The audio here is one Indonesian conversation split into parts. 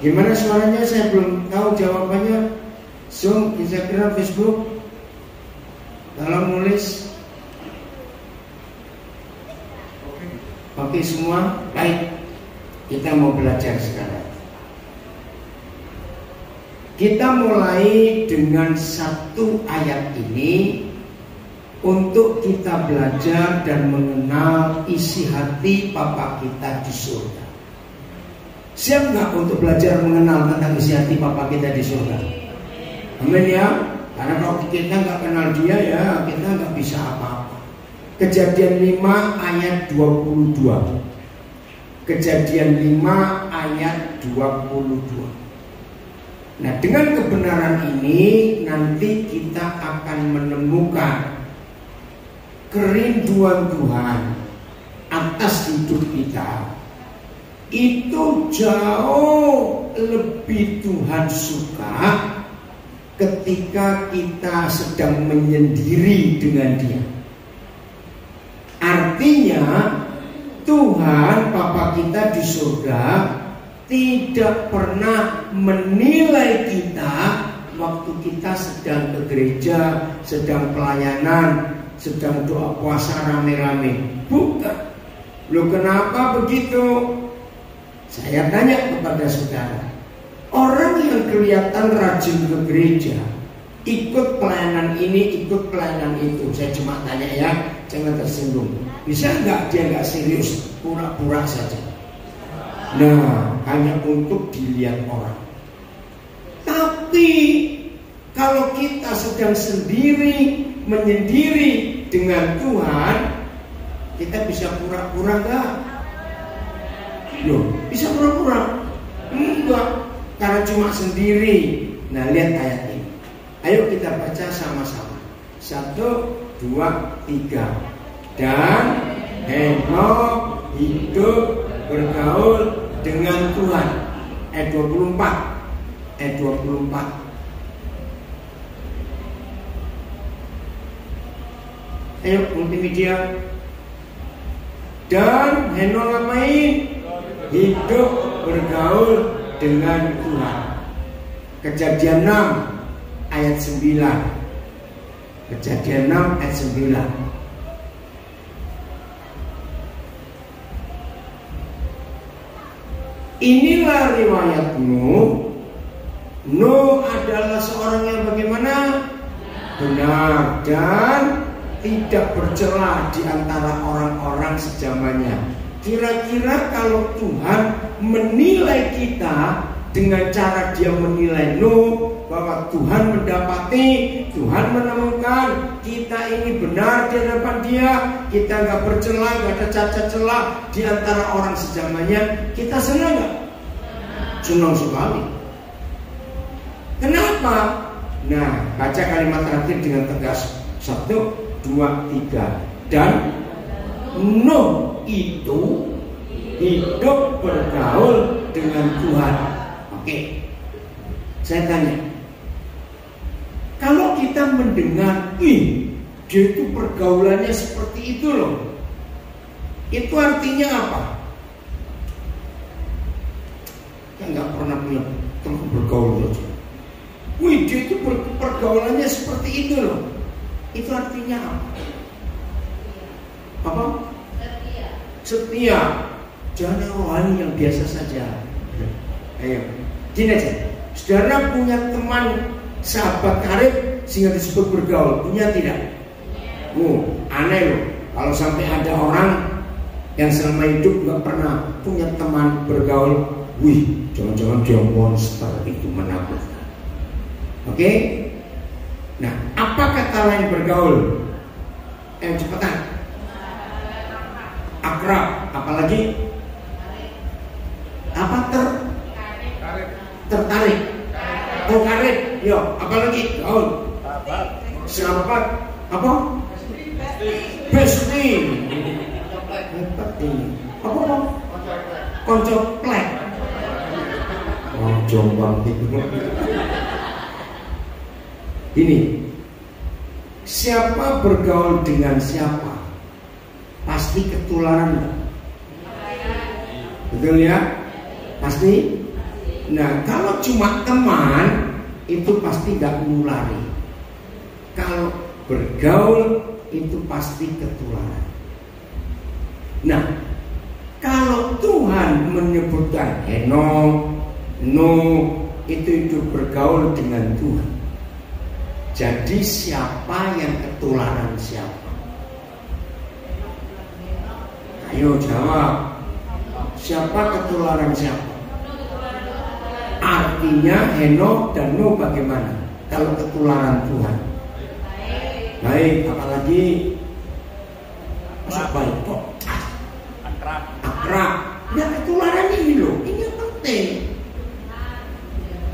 Gimana suaranya? Saya belum tahu jawabannya. Zoom, Instagram, Facebook. Tolong nulis. Oke semua, baik. Kita mau belajar sekarang. Kita mulai dengan satu ayat ini untuk kita belajar dan mengenal isi hati Papa kita di surga. Siap nggak untuk belajar mengenal tentang isi hati Papa kita di surga? Amin ya. Karena kalau kita nggak kenal dia ya kita nggak bisa apa-apa. Kejadian 5 ayat 22. Kejadian 5 ayat 22. Nah, dengan kebenaran ini nanti kita akan menemukan kerinduan Tuhan atas hidup kita. Itu jauh lebih Tuhan suka ketika kita sedang menyendiri dengan Dia. Artinya Tuhan Bapa kita di surga tidak pernah menilai kita waktu kita sedang ke gereja, sedang pelayanan, sedang doa puasa rame-rame. Bukan. Loh kenapa begitu? Saya tanya kepada saudara, orang yang kelihatan rajin ke gereja, ikut pelayanan ini, ikut pelayanan itu. Saya cuma tanya ya, jangan tersinggung. Bisa nggak dia nggak serius, pura-pura saja? Nah, hanya untuk dilihat orang. Tapi kalau kita sedang sendiri, menyendiri dengan Tuhan, kita bisa pura-pura nggak? Loh, bisa pura-pura? Enggak, karena cuma sendiri. Nah, lihat ayat ini. Ayo kita baca sama-sama. 1, 2, 3. Dan Henokh hidup bergaul dengan Tuhan. Ayat 24. Ayat 24. Ayo multimedia. Dan Henokh ngapain? Hidup bergaul dengan Tuhan. Kejadian 6 ayat 9. Kejadian 6 ayat 9. Inilah riwayat Nuh. Nuh adalah seorang yang bagaimana? Benar dan tidak bercela di antara orang-orang sejamannya. Kira-kira kalau Tuhan menilai kita dengan cara dia menilai Nuh, bahwa Tuhan mendapati, Tuhan menemukan kita ini benar di hadapan Dia, kita nggak bercela, nggak ada cacat celah di antara orang sejamannya, kita senang nggak? Senang sekali. Kenapa? Nah, baca kalimat terakhir dengan tegas. 1, 2, 3. Dan Nuh itu hidup bergaul dengan Tuhan. Oke, saya tanya, kalau kita mendengar, dia itu pergaulannya seperti itu loh, itu artinya apa? Yang nggak pernah punya teman bergaul aja. Dia itu pergaulannya seperti itu loh. Itu artinya apa? Apa? Setia. Jangan rohani yang biasa saja. Ayo, gini aja. Saudara punya teman sahabat karib sehingga disebut bergaul, punya tidak? Aneh loh. Kalau sampai ada orang yang selama hidup nggak pernah punya teman bergaul, jangan-jangan dia monster, itu menakutkan. Oke? Nah, apa kata lain bergaul? Cepetan. Akrab, apalagi? Apa tertarik? Oh, karib. Yo, apalagi? Gaul. Sahabat. Apa? Bestie. Apa? Koncoplek. Oh, jombang itu. Ini, siapa bergaul dengan siapa pasti ketularan. Betul ya? Pasti Nah, kalau cuma teman itu pasti nggak nulari. Kalau bergaul itu pasti ketularan. Nah, kalau Tuhan menyebutkan Henokh, Nuh itu bergaul dengan Tuhan. Jadi siapa yang ketularan siapa? Ayo jawab. Siapa ketularan siapa? Artinya Henokh dan Nuh bagaimana? Kalau ketularan Tuhan? Baik, apalagi masa baik kok? Akrab. Nah, ketularan ini loh, ini yang penting.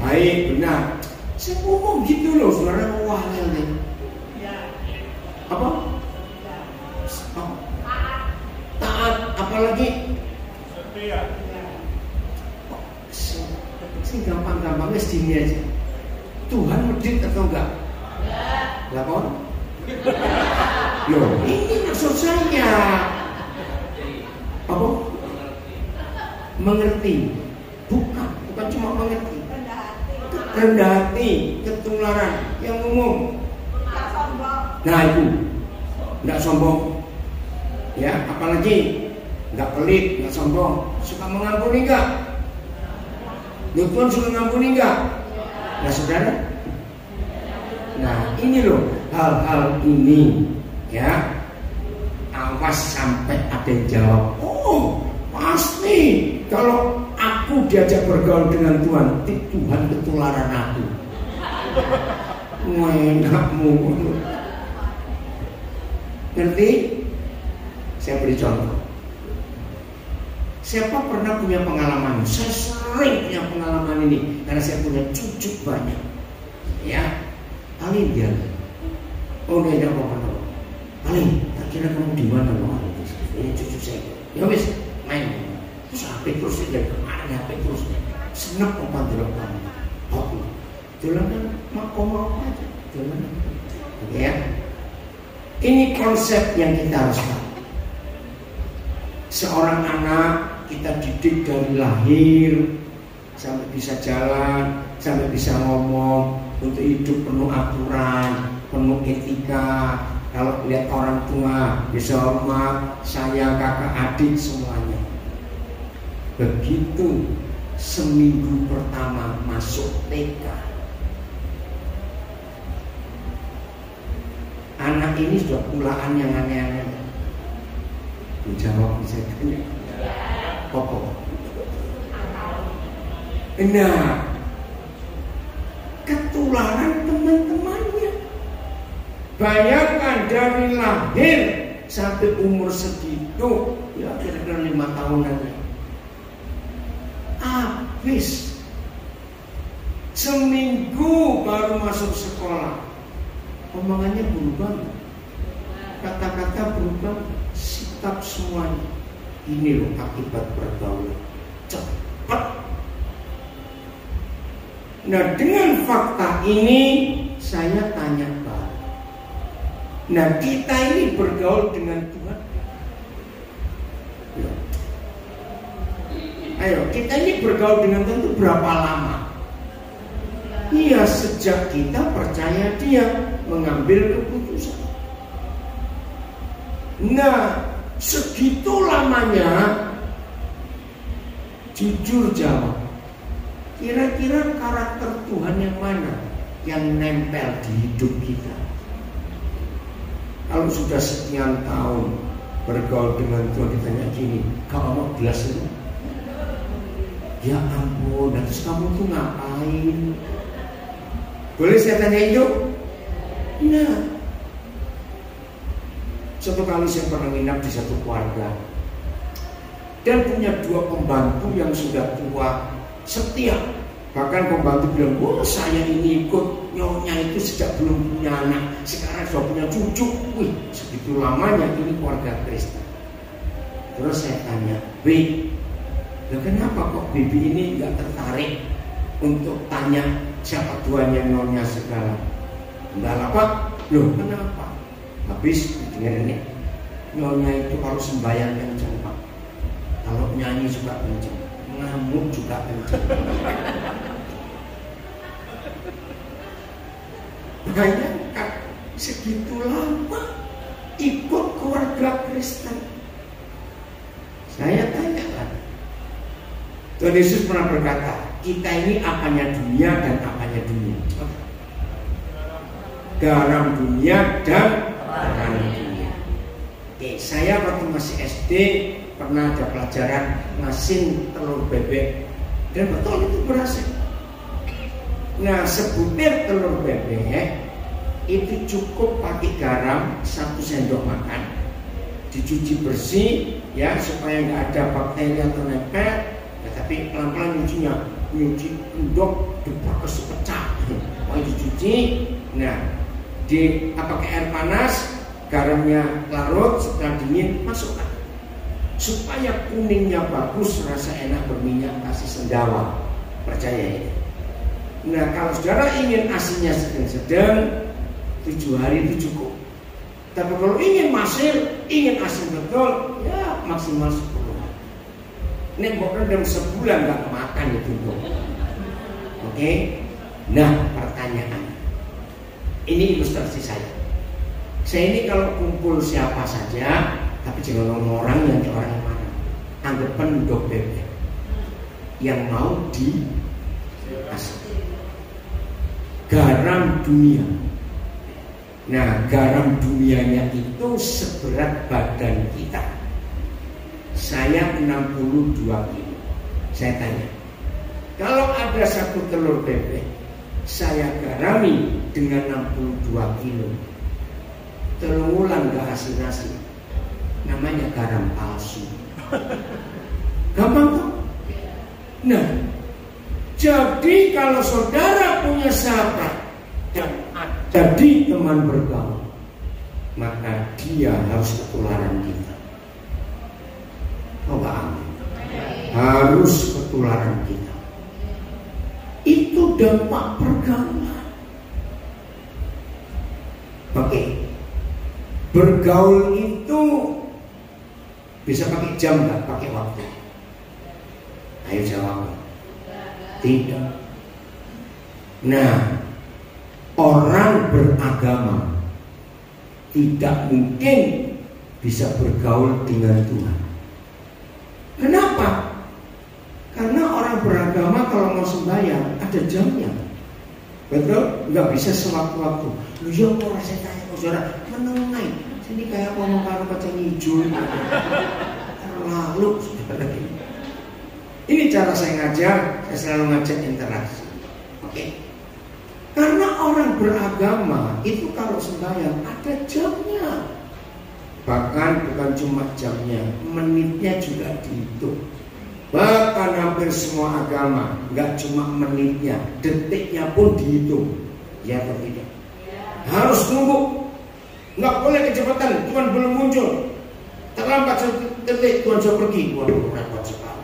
Baik, benar. Saya ngomong gitu loh, saudara, wahel nih. Apa? Taat, apalagi? Setia. Sih gampang-gampangnya segini aja. Tuhan medit atau enggak? Lapor? Loh, ini maksud saya. Apa? Mengerti. Bukan cuma mengerti. Rendah hati, ketularan yang umum. Nah itu, nggak sombong. Ya, apalagi nggak pelit, nggak sombong. Suka mengampuni nggak? Tuhan suka mengampuni nggak? Nah saudara. Nah ini loh hal-hal ini ya. Awas sampai ada yang jawab, oh pasti kalau aku diajak bergaul dengan Tuhan, Tuhan ketularan aku. Enakmu. Ngerti? Saya beri contoh. Siapa pernah punya pengalaman? Saya sering punya pengalaman ini karena saya punya cucu banyak. Ya, paling dia. Oh dia ada apa-apa. Paling, tak kira kamu di mana loh? Ini cucu saya. Ya wis, main. Terus HP terus dari kemarin HP terus. Senep apa delok kamu? Oh, jalan kan mau aja. Jalan. Ya. Ini konsep yang kita harus tahu. Seorang anak kita didik dari lahir sampai bisa jalan, sampai bisa ngomong, untuk hidup penuh aturan, penuh etika. Kalau lihat orang tua bisa hormat, saya, kakak, adik semuanya. Begitu seminggu pertama masuk TK, anak ini sudah pulaan yang aneh-aneh. Dijawab bisa tanya. Pokok. Nah, ketularan teman-temannya. Bayangkan dari lahir sampai umur segitu, ya kira-kira 5 tahunan ya. Habis seminggu baru masuk sekolah, omongannya berubah, kata-kata berubah, sikap semuanya. Ini loh akibat pergaulan cepat. Nah, dengan fakta ini saya tanya Pak, nah kita ini bergaul dengan Tuhan. Ya. Ayo, kita ini bergaul dengan Tuhan itu berapa lama? Iya, sejak kita percaya Dia, mengambil keputusan. Nah, segitu lamanya, jujur jawab, kira-kira karakter Tuhan yang mana yang nempel di hidup kita? Kalau sudah sekian tahun bergaul dengan Tuhan, ditanya gini, kamu mau gelas itu? Ya ampun, terus kamu tuh ngapain? Boleh saya tanya itu? Nah, suatu kali saya pernah nginap di satu keluarga dan punya 2 pembantu yang sudah tua, setia. Bahkan pembantu bilang, oh saya ini ikut nyonya itu sejak belum punya anak, sekarang sudah punya cucu. Wih, segitu lamanya ini keluarga Kristen. Terus saya tanya, Bi, kenapa kok Bibi ini nggak tertarik untuk tanya siapa tuannya nyonya segala? Enggak lah Pak. Loh kenapa? Habis dengan ini, nyonya itu kalau sembahyang kenceng Pak, kalau nyanyi juga kenceng, ngamuk juga kenceng. Bayangkan segitu lama ikut keluarga Kristen. Saya tanyakan, Tuhan Yesus pernah berkata, kita ini apanya dunia dan apanya dunia? Garam dunia dan terang dunia. Oke, saya waktu masih SD pernah ada pelajaran masin telur bebek, dan betul itu berhasil. Nah, sebutir telur bebek itu cukup pakai garam 1 sendok makan, dicuci bersih ya supaya nggak ada bakteri atau nempel. Ya, tapi pelan-pelan nyuci endok dipakai pecah, mau dicuci. Nah, pakai air panas, garamnya larut, setelah dingin masukkan supaya kuningnya bagus, rasa enak, berminyak, kasih sendawa. Percaya ini. Nah, kalau saudara ingin asinnya sedang-sedang, 7 hari itu cukup. Tapi kalau ingin masin, ingin asin betul, ya maksimal 10 hari. Nek mbok rendam sebulan nggak makan itu tuh. Oke? Nah, pertanyaan. Ini ilustrasi saya. Saya ini kalau kumpul siapa saja, tapi jangan ngomong orang yang mana. Anggap pendok bebek yang mau diasih. Garam dunia. Nah, garam dunianya itu seberat badan kita. Saya 62 kilo. Saya tanya, kalau ada 1 telur bebek, saya garami dengan 62 kilo, telungulan gak asin-asin, namanya garam palsu. Gampang tuh. Nah, jadi kalau saudara punya sahabat dan jadi teman bergaul, maka dia harus ketularan kita. Oh, amin. Harus ketularan kita. Itu dampak pergaulan. Oke. Bergaul itu bisa pakai jam nggak? Pakai waktu? Ayo jawab. Tidak. Nah, orang beragama tidak mungkin bisa bergaul dengan Tuhan. Kenapa? Karena orang beragama kalau mau sembahyang ada jamnya. Betul? Nggak bisa sewaktu-waktu. Lu ya mau saya tanya ke saudara, menengai. Sini kayak ngomong karo kacang hijau. Terlalu saudara ini. Ini cara saya ngajar, saya selalu ngajak interaksi. Oke? Karena orang beragama itu kalau sembahyang ada jamnya. Bahkan bukan cuma jamnya, menitnya juga dihitung. Bahkan hampir semua agama nggak cuma menitnya, detiknya pun dihitung. Ya atau tidak? Harus nunggu. Nggak boleh kecepatan, Tuhan belum muncul. Terlambat 1 detik Tuhan sudah pergi. Waduh, repot sekali.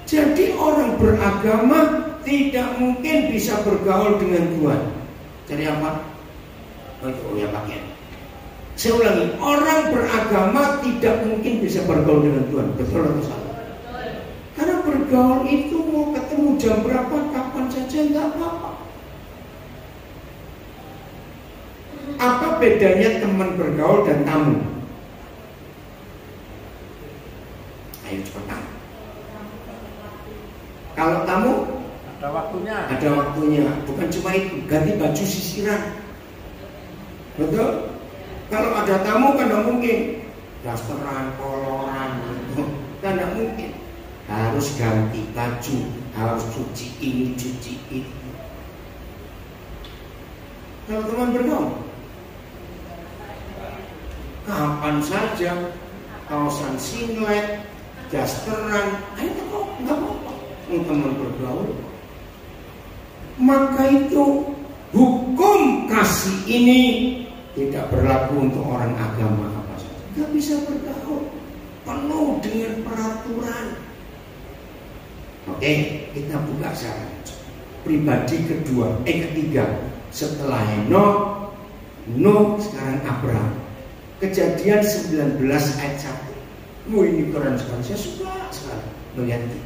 Jadi orang beragama tidak mungkin bisa bergaul dengan Tuhan. Jadi apa? Oh ya pakaian. Saya ulangi, orang beragama tidak mungkin bisa bergaul dengan Tuhan. Betul atau salah? Karena bergaul itu mau ketemu jam berapa, kapan saja nggak apa-apa. Apa bedanya teman bergaul dan tamu? Ayo cepetan. Kalau tamu ada waktunya. Ada waktunya. Bukan cuma itu, ganti baju sisiran. Betul? Kalau ada tamu kan tidak mungkin dasteran, koloran, kan tidak mungkin. Harus ganti baju, harus cuci ini, cuci itu. Kalau teman bergaul, kapan saja, kaosan singlet, dasteran, ayo kok nggak apa-apa. Teman bergaul, maka itu hukum kasih ini tidak berlaku untuk orang agama apa saja. Tidak bisa bergaul, penuh dengan peraturan. Oke, kita buka syarat pribadi ketiga setelah Henokh, Nuh, sekarang Abraham. Kejadian 19 ayat 1. Ini keren sekali, saya suka sekali melihat ini.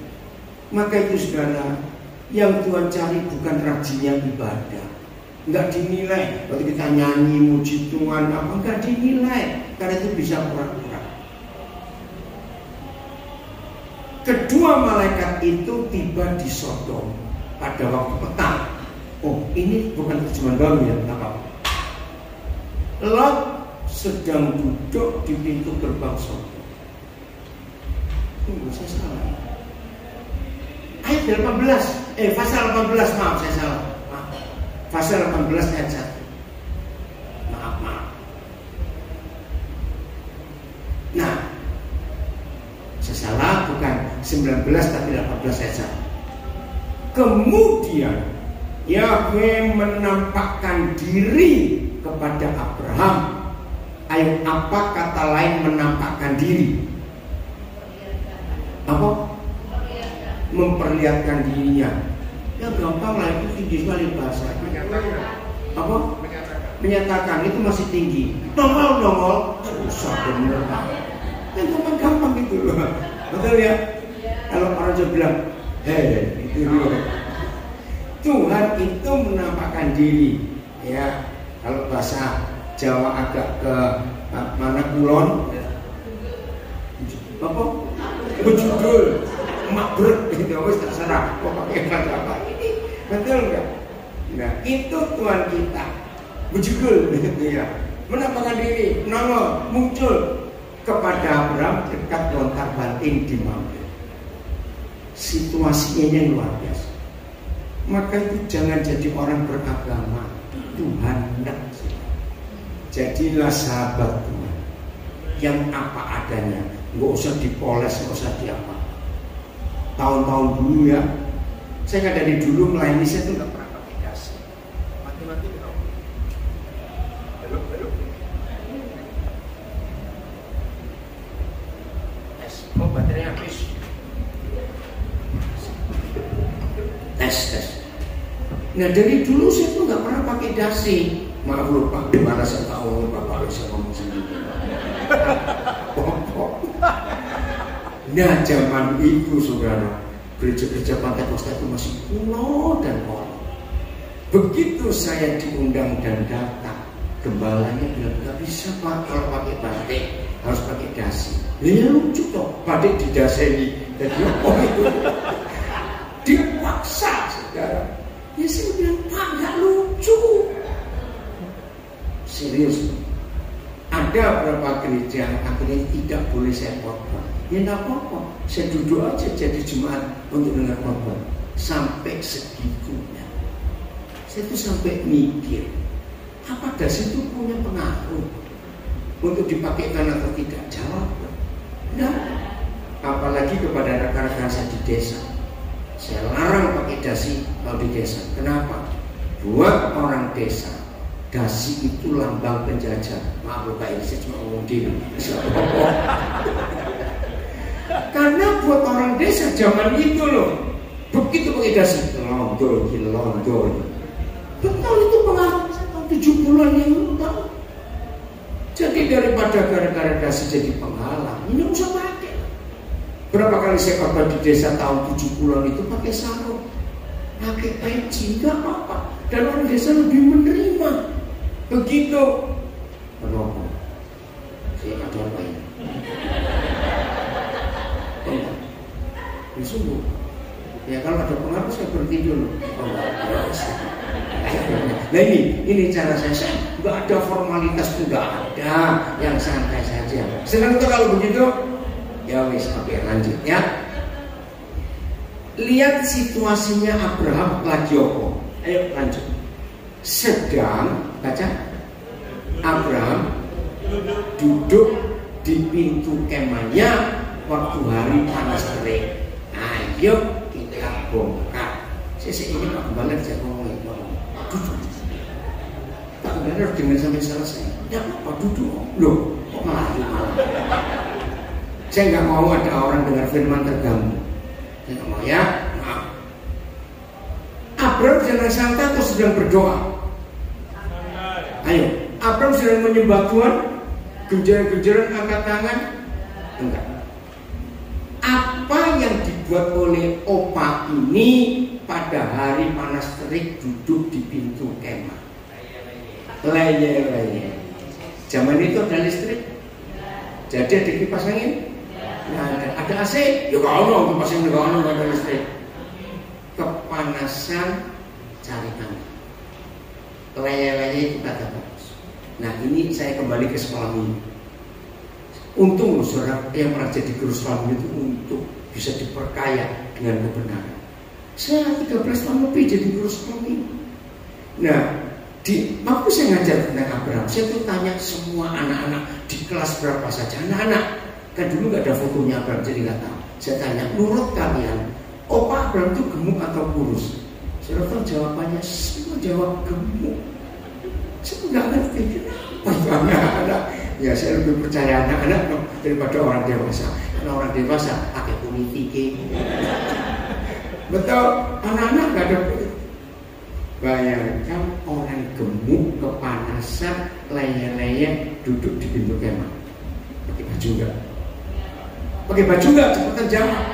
Maka itu saudara, yang Tuhan cari bukan rajinnya ibadah, Nggak dinilai. Waktu kita nyanyi muji Tuhan apa nggak dinilai, karena itu bisa pura-pura. Kedua malaikat itu tiba di Sodom pada waktu petang. Oh, ini bukan terjemahan baru ya, apa? Lot sedang duduk di pintu gerbang Sodom. Tunggu, saya salah. Ayat 18, pasal 18, maaf saya salah. Pasal 18 ayat 1. Maaf. Nah, saya salah, bukan 19 tapi 18 ayat 1. Kemudian Yahweh menampakkan diri kepada Abraham. Ayo, apa kata lain menampakkan diri? Apa? Memperlihatkan dirinya. Ya gampang lah, itu tinggi sekali bahasa. Apa? Menyatakan itu masih tinggi. Nongol, susah bener. Yang gampang gitu loh. Betul ya? Kalau orang Jawa bilang, itu loh. Tuhan itu menampakkan diri. Ya, kalau bahasa Jawa agak ke mana kulon? Apa? Bejudul, mabrek, gitu, terserah. Pokoknya apa ini, betul nggak? Nah, itu Tuhan kita, bejudul, gitu ya. Menampakkan diri, nongol, muncul kepada Abraham dekat lontar banting di Mamre. Situasinya yang luar biasa. Maka itu jangan jadi orang beragama, Tuhan enggak. Jadilah sahabat Tuhan yang apa adanya. Nggak usah dipoles, nggak usah diapa. Tahun-tahun dulu ya, saya nggak dari dulu melayani saya tuh nggak pernah pakai dasi. Mati-mati dong. Belum. Oh, baterainya habis. Tes. Nah dari dulu saya tuh nggak pernah pakai dasi. Maaf lupa, gimana saya tahu Bapak bisa ngomong sendiri. Nah zaman itu saudara, gereja-gereja Pantai Kosta itu masih kuno dan kono. Begitu saya diundang dan datang, gembalanya bilang nggak bisa Pak kalau pakai batik, harus pakai dasi. Ya lucu toh, batik didaseni. Jadi itu dipaksa saudara. Ya saya bilang Pak nggak lucu. Serius. Ada beberapa gereja akhirnya tidak boleh saya khotbah. Ya nggak apa-apa, saya duduk aja jadi jemaat untuk dengar khotbah. Sampai segitunya, saya tuh sampai mikir, apa dasi itu punya pengaruh untuk dipakaikan atau tidak? Jawab, nah, apalagi kepada rekan-rekan saya di desa, saya larang pakai dasi kalau di desa. Kenapa? Buat orang desa, dasi itu lambang penjajah. Maaf lupa ini saya cuma ngomong diri. Karena buat orang desa zaman itu loh, begitu pakai dasi londo. Betul itu pengaruh 70-an yang tahu. Jadi daripada gara-gara dasi jadi penghalang, ini usah pakai. Berapa kali saya khotbah di desa tahun 70-an itu pakai sarung, pakai peci, nggak apa-apa. Dan orang desa lebih menerima. Begitu. Kenapa? Saya ada apa ini? Sungguh. Ya kalau ada pengaruh saya berhenti dulu. Nah ini cara saya nggak ada formalitas, nggak ada, yang santai saja. Senang itu kalau begitu. Ya wis, oke lanjut ya. Lihat situasinya Abraham lagi Yoko. Ayo lanjut. Sedang baca. Abraham duduk di pintu kemahnya waktu hari panas terik. Ayo kita bongkar. Saya ini Pak Gembala saya ngomongin. Duduk. Pak Gembala harus dengar sampai selesai. Tidak apa duduk. Loh, kok malah. Saya nggak mau ada orang dengar firman terganggu. Saya nggak mau ya. Maaf. Abraham sedang santai atau sedang berdoa? Ayo, Abraham sedang menyembah Tuhan. Genjreng-genjreng angkat tangan? Enggak. Apa yang dibuat oleh opa ini pada hari panas terik duduk di pintu kemah? leye-leye. Zaman itu ada listrik, jadi ada kipas angin, ada AC, ya kalau kipas angin kalau nggak ada listrik, kepanasan cari aman. Leye-leye itu kata bagus. Nah ini saya kembali ke sekolah ini. Untung saudara yang pernah jadi guru sekolah itu untuk bisa diperkaya dengan kebenaran. Saya 13 tahun lebih jadi guru sekolah ini. Nah, waktu saya ngajar tentang Abraham, saya tuh tanya semua anak-anak di kelas berapa saja. Anak-anak, kan dulu nggak ada fotonya Abraham, jadi nggak tahu. Saya tanya, menurut kalian, Pak Abraham itu gemuk atau kurus? Saya tahu jawabannya semua jawab gemuk. Saya nggak ngerti kenapa itu anak-anak. Ya saya lebih percaya anak-anak daripada orang dewasa. Karena orang dewasa pakai politik. Betul, anak-anak nggak ada. Bayangkan orang gemuk, kepanasan, leye-leye duduk di pintu kemah. Pakai baju nggak? Pakai baju nggak? Cepetan jawab.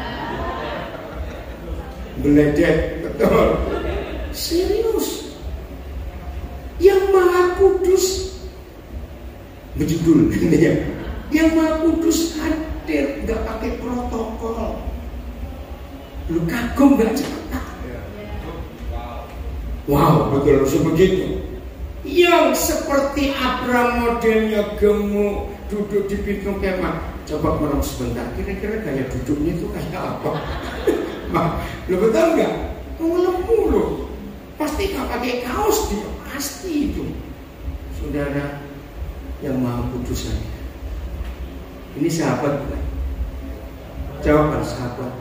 Beledek, betul. Serius. Yang Maha Kudus berjudul ini ya. Yang Maha Kudus hadir, nggak pakai protokol. Lu kagum nggak cepetan? Wow, betul begitu. Yang seperti Abraham modelnya gemuk, duduk di pintu kemah. Coba merem sebentar, kira-kira gaya duduknya itu kayak apa? Lo betul nggak? Ngelemu lo. Pasti nggak pakai kaos dia, pasti itu. Saudara yang Maha Kudus saja. Ini sahabat bukan? Jawaban sahabat.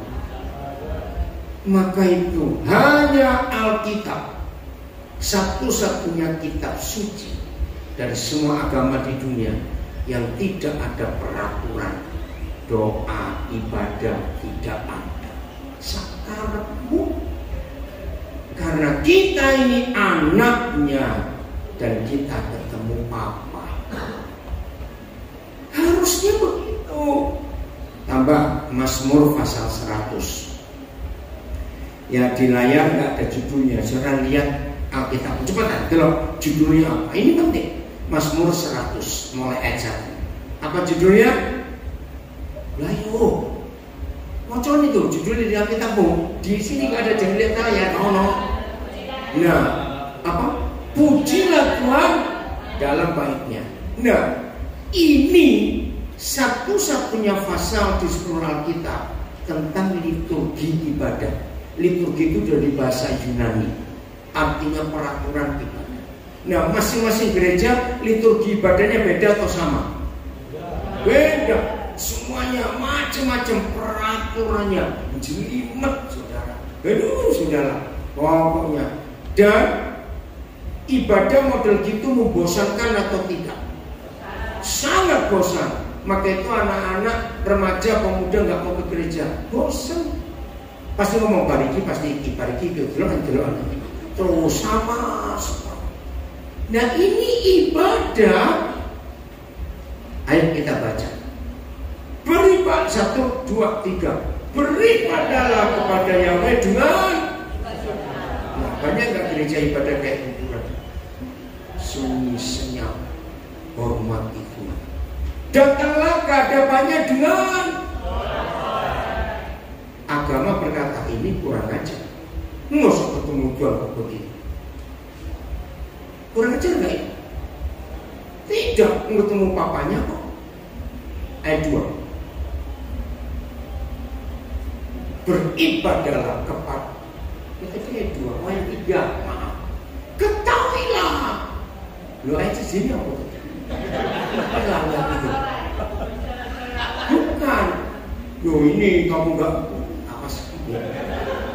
Maka itu hanya Alkitab, satu-satunya kitab suci dari semua agama di dunia yang tidak ada peraturan doa ibadah, tidak ada. Sakarepmu, karena kita ini anaknya dan kita ketemu Papa. Harusnya begitu. Tambah Mazmur pasal 100. Ya di layar nggak ada judulnya. Saudara lihat Alkitab, cepetan, kalau judulnya apa? Ini penting. Mazmur 100 mulai ayat 1. Apa judulnya? Layo. Macam itu judulnya di Alkitabmu. Di sini nggak ada jangan lihat layar. No. Nah, apa? Pujilah Tuhan dalam baiknya. Nah, ini satu-satunya pasal di seluruh Alkitab tentang liturgi ibadah. Liturgi itu dari bahasa Yunani. Artinya peraturan ibadah. Nah, masing-masing gereja liturgi ibadahnya beda atau sama? Beda. Semuanya macam-macam peraturannya. Jelimet, saudara. Aduh, saudara. Pokoknya. Dan ibadah model gitu membosankan atau tidak? Sangat bosan. Maka itu anak-anak, remaja, pemuda nggak mau ke gereja. Bosan. Pasti ngomong bariki, pasti bariki, gelokan. Terus sama. Nah ini ibadah. Ayo kita baca. Beribadah 1, 2, 3. Beribadahlah kepada Yahweh dengan. Nah, banyak nggak gereja ibadah kayak kuburan? Sunyi senyap, hormat itu. Datanglah ke hadapannya dengan. Agama berkata ini kurang ajar. Nggak usah ketemu jual begitu. Kurang ajar nggak ya? Tidak, ketemu papanya kok. Ayat 2. Beribadahlah kepada. Itu ayat 2. Ayat 3. Maaf. Ketahuilah. Lo ayat sini apa? Bukan. Loh ini kamu nggak apa sih?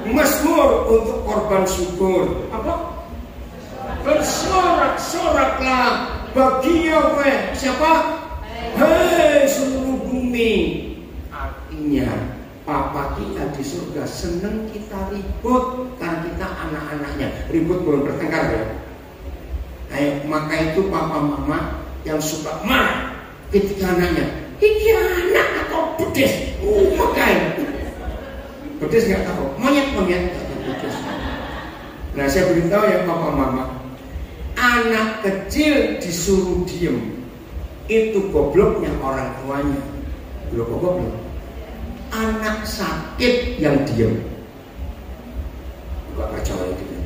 Mazmur untuk korban syukur. Apa? Bersorak-soraklah bagi Yahweh. Siapa? Hei seluruh bumi. Artinya Papa kita di surga seneng kita ribut karena kita anak-anaknya. Ribut bukan bertengkar ya. Ayo, maka itu papa mama yang suka marah ketika anaknya, ini anak atau bedes? Makai. Bedes nggak tahu, monyet nggak tahu bedes. Nah saya beritahu ya papa mama, anak kecil disuruh diem, itu gobloknya orang tuanya. Goblok. Anak sakit yang diem. Bapak percaya gitu.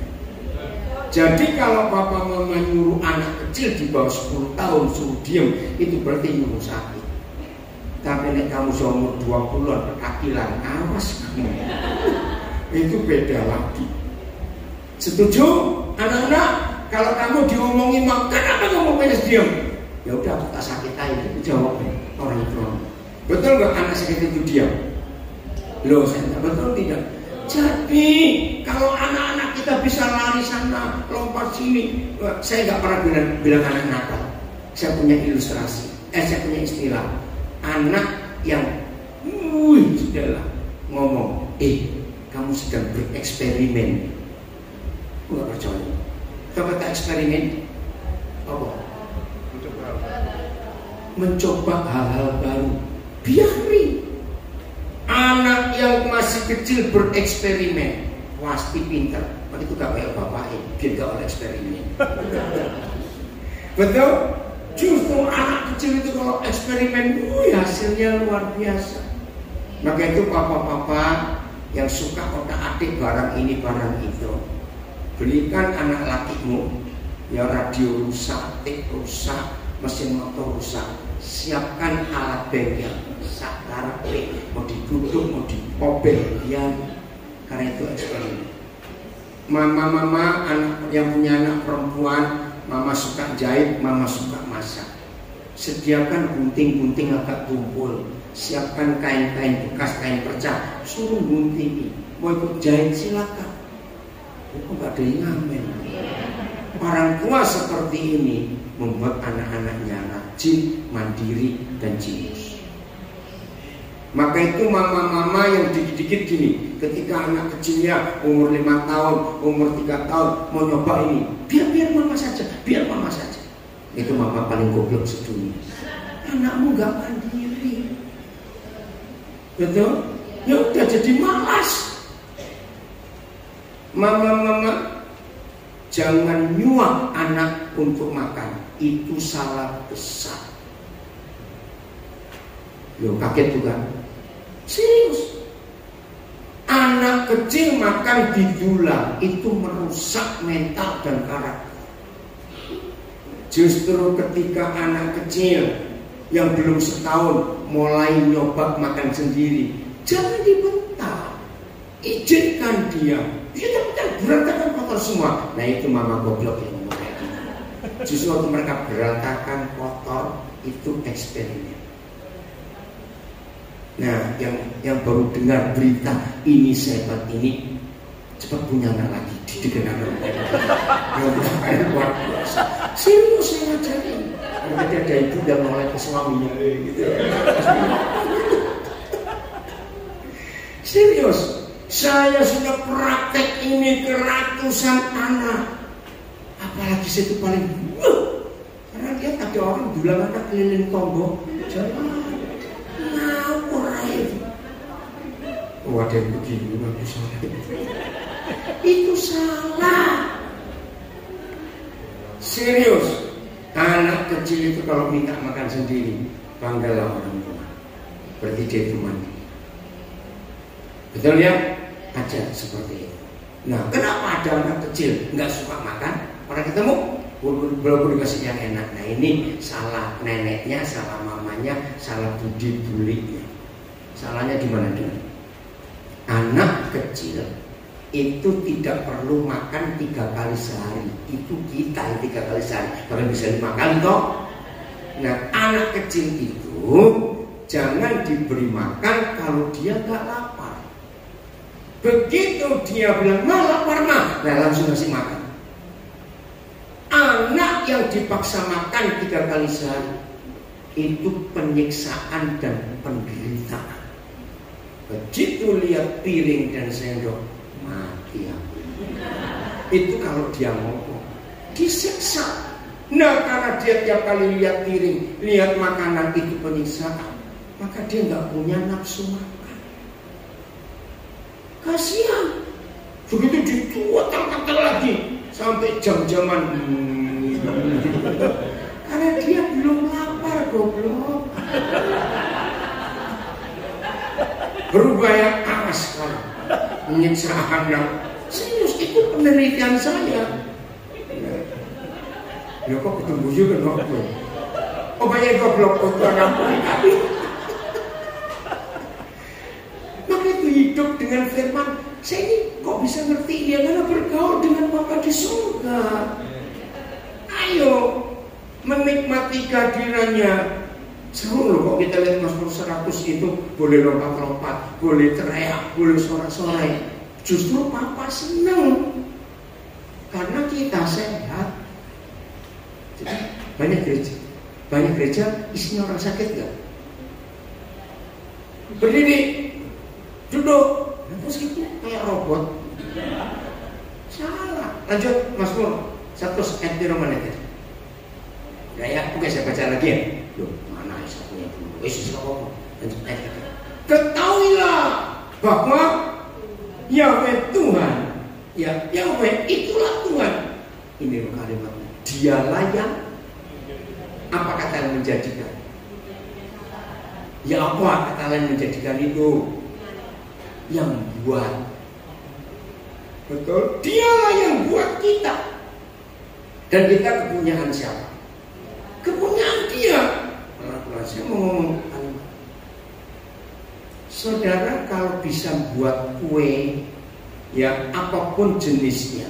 Jadi kalau papa mama nyuruh anak kecil di bawah 10 tahun suruh diem, itu berarti nyuruh sakit. Tapi nek kamu seumur 20-an petakilan, awas kamu. Itu beda lagi. Setuju anak-anak? Kalau kamu diomongin mak, kenapa kamu pengen diem? Ya udah aku tak sakit aja, itu jawabnya orang itu. Betul nggak anak sakit itu diam? Loh, saya betul tidak? Jadi kalau anak-anak kita bisa lari sana, lompat sini, saya nggak pernah bilang anak nakal. Saya punya ilustrasi, saya punya istilah. Anak yang, sudahlah ngomong, kamu sedang bereksperimen. Aku nggak percaya. Coba tak eksperimen, apa? Mencoba hal-hal baru. Biarin. Anak yang masih kecil bereksperimen pasti pintar. Itu gak kayak bapaknya, dia gak oleh eksperimen. Betul? Justru anak kecil itu kalau eksperimen, hasilnya luar biasa. Maka itu papa-papa yang suka otak-atik barang ini barang itu, belikan anak lakimu ya radio rusak, tik rusak, mesin motor rusak, siapkan alat bengkel sakarpe, mau diduduk, mau dipobel, karena itu eksperimen. Mama-mama anak yang punya anak perempuan, mama suka jahit, mama suka masak. Sediakan gunting-gunting agak tumpul, siapkan kain-kain bekas, kain perca, suruh guntingi. Mau ikut jahit silakan. Kok nggak ada yang ngamen? Orang tua seperti ini membuat anak-anaknya rajin, mandiri, dan jenius. Maka itu mama-mama yang dikit-dikit gini, ketika anak kecilnya umur 5 tahun, umur 3 tahun mau nyoba ini, biar mama saja, biar mama saja. Itu mama paling goblok sedunia. Anakmu gak mandiri, betul? Ya udah jadi malas. Mama-mama jangan nyuap anak untuk makan, itu salah besar. Loh, kaget bukan? Serius. Anak kecil makan didulang, itu merusak mental dan karakter. Justru ketika anak kecil yang belum setahun mulai nyoba makan sendiri, jangan dibentak, izinkan dia. Dia kan berantakan kotor semua. Nah itu mama goblok yang ngomong kayak gitu. Justru waktu mereka berantakan kotor, itu eksperimen. Nah, yang baru dengar berita ini sehebat ini, cepat punya anak lagi, didikan anak yang luar biasa. Serius saya ngajarin. Nanti ada ibu dan mulai ke suaminya, gitu. Serius, saya sudah praktek ini ke ratusan anak. Apalagi saya itu paling, karena lihat ada orang bilang anak keliling Kongo, jangan. Oh ada yang begini, aku salah. Itu salah. Serius. Anak kecil itu kalau minta makan sendiri, panggillah orang tua. Berarti dia itu mandiri. Betul ya? Ajar seperti itu. Nah, kenapa ada anak kecil nggak suka makan? Orang ketemu, belum dikasih yang enak. Nah ini salah neneknya, salah mamanya, salah budi buliknya. Salahnya di mana dulu? Anak kecil itu tidak perlu makan 3 kali sehari. Itu kita yang 3 kali sehari. Kalau bisa 5 kali toh. Nah anak kecil itu jangan diberi makan kalau dia gak lapar. Begitu dia bilang ma lapar ma, nah langsung kasih makan. Anak yang dipaksa makan 3 kali sehari itu penyiksaan dan penderitaan. Begitu lihat piring dan sendok, mati aku. Itu kalau dia ngomong, disiksa. Nah karena dia tiap kali lihat piring, lihat makanan itu penyiksaan, maka dia nggak punya nafsu makan. Kasihan. Begitu dituat lagi sampai jam-jaman Karena dia belum lapar, goblok. Berubah yang awas kan, menyiksa anak. Serius, itu penelitian saya. Ya kok ketemu juga goblok. Oh banyak goblok untuk anak kami. Maka itu hidup dengan firman. Saya ini kok bisa ngerti dia karena bergaul dengan Bapa di surga. Ayo menikmati kehadirannya. Seru loh kok kita lihat Mazmur 100 itu boleh lompat-lompat, boleh teriak, boleh sorak-sorai. Justru Papa senang karena kita sehat. Jadi banyak gereja isinya orang sakit nggak? Berdiri, duduk, terus gitu kayak robot. Salah. Lanjut Mazmur 100 ayat berapa menit? Ya, oke saya baca lagi ya. Loh, mana satunya dulu? Yesus apa? Lanjut ayat. Ketahuilah bahwa Yahweh Tuhan, ya Yahweh itulah Tuhan. Ini kalimatnya. Dialah yang apa kata yang menjadikan? Ya apa kata yang menjadikan itu? Yang buat. Betul? Dialah yang buat kita. Dan kita kepunyaan siapa? Kepunyaan dia. Saya mau ngomong, saudara kalau bisa buat kue, ya apapun jenisnya,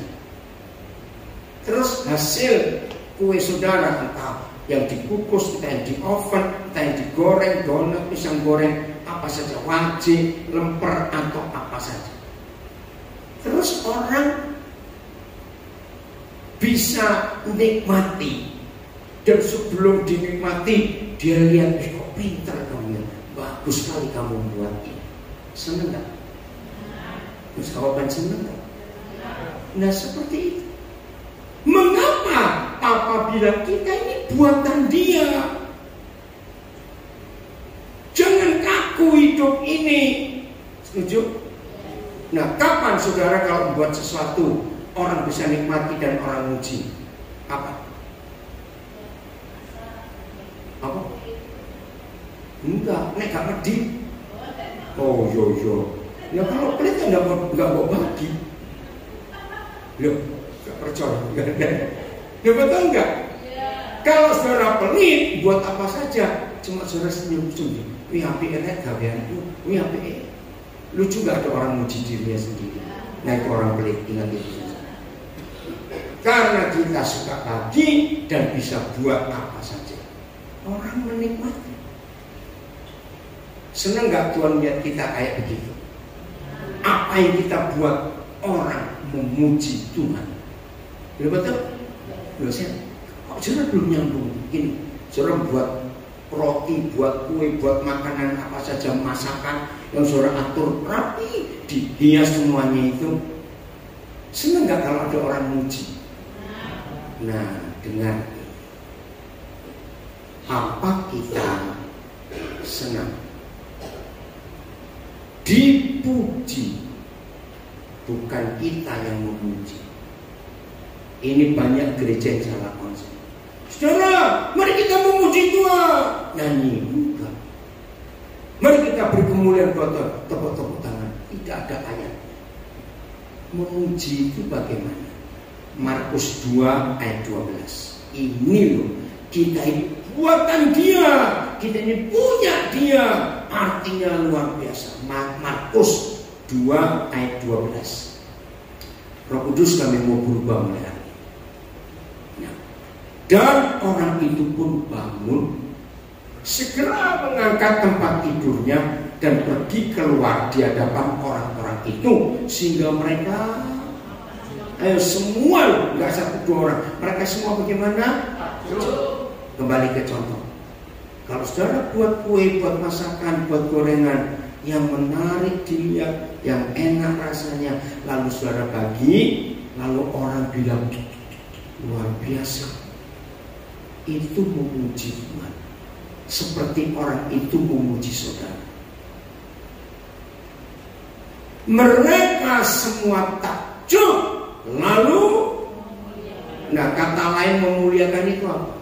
terus hasil kue saudara entah yang dikukus, entah yang di oven, entah yang digoreng, donat, pisang goreng, apa saja, wajib, lemper atau apa saja. Terus orang bisa nikmati. Dan sebelum dinikmati, dia lihat, kok pintar kamu ya, bagus sekali kamu buat ini. Senang gak? Terus jawaban senang gak? Nah seperti itu. Mengapa Papa bilang kita ini buatan dia? Jangan kaku hidup ini. Setuju? Nah kapan saudara kalau membuat sesuatu orang bisa nikmati dan orang muji? Apa? Apa? Enggak, nek gak medit. Oh yo. Ya kalau pelit enggak mau bagi. Loh, gak percaya. Ya betul enggak? Kalau saudara pelit buat apa saja, cuma saudara senyum-senyum. Wih apik enek gaweanku. Wih apik. Lucu gak ada orang muji dirinya sendiri. Nah itu orang pelit, ingat itu saja. Karena kita suka bagi dan bisa buat apa saja. Orang menikmati. Senang gak Tuhan lihat kita kayak begitu? Apa yang kita buat orang memuji Tuhan. Betul? Saya kok saudara belum nyambung gini. Saudara buat roti, buat kue, buat makanan apa saja, masakan yang saudara atur rapi, dihias semuanya itu. Senang gak kalau ada orang muji? Nah, dengar. Apa kita senang? Dipuji, bukan kita yang memuji. Ini banyak gereja yang salah konsep. Saudara, mari kita memuji Tuhan. Nyanyi, enggak. Mari kita beri kemuliaan buat Tuhan. Tepuk-tepuk tangan. Tidak ada ayat. Memuji itu bagaimana? Markus 2 ayat 12. Ini loh, kita ini buatan dia, kita ini punya dia, artinya luar biasa. Markus 2 ayat 12. Roh Kudus kami mau berubah mulai hari ini. Nah, dan orang itu pun bangun, segera mengangkat tempat tidurnya dan pergi keluar di hadapan orang-orang itu, sehingga mereka semua, nggak satu dua orang, mereka semua bagaimana? Kembali ke contoh. Kalau saudara buat kue, buat masakan, buat gorengan yang menarik dilihat, yang enak rasanya, lalu saudara bagi, lalu orang bilang luar biasa, itu memuji Tuhan. Seperti orang itu memuji saudara. Mereka semua takjub, lalu Nah, kata lain memuliakan itu apa?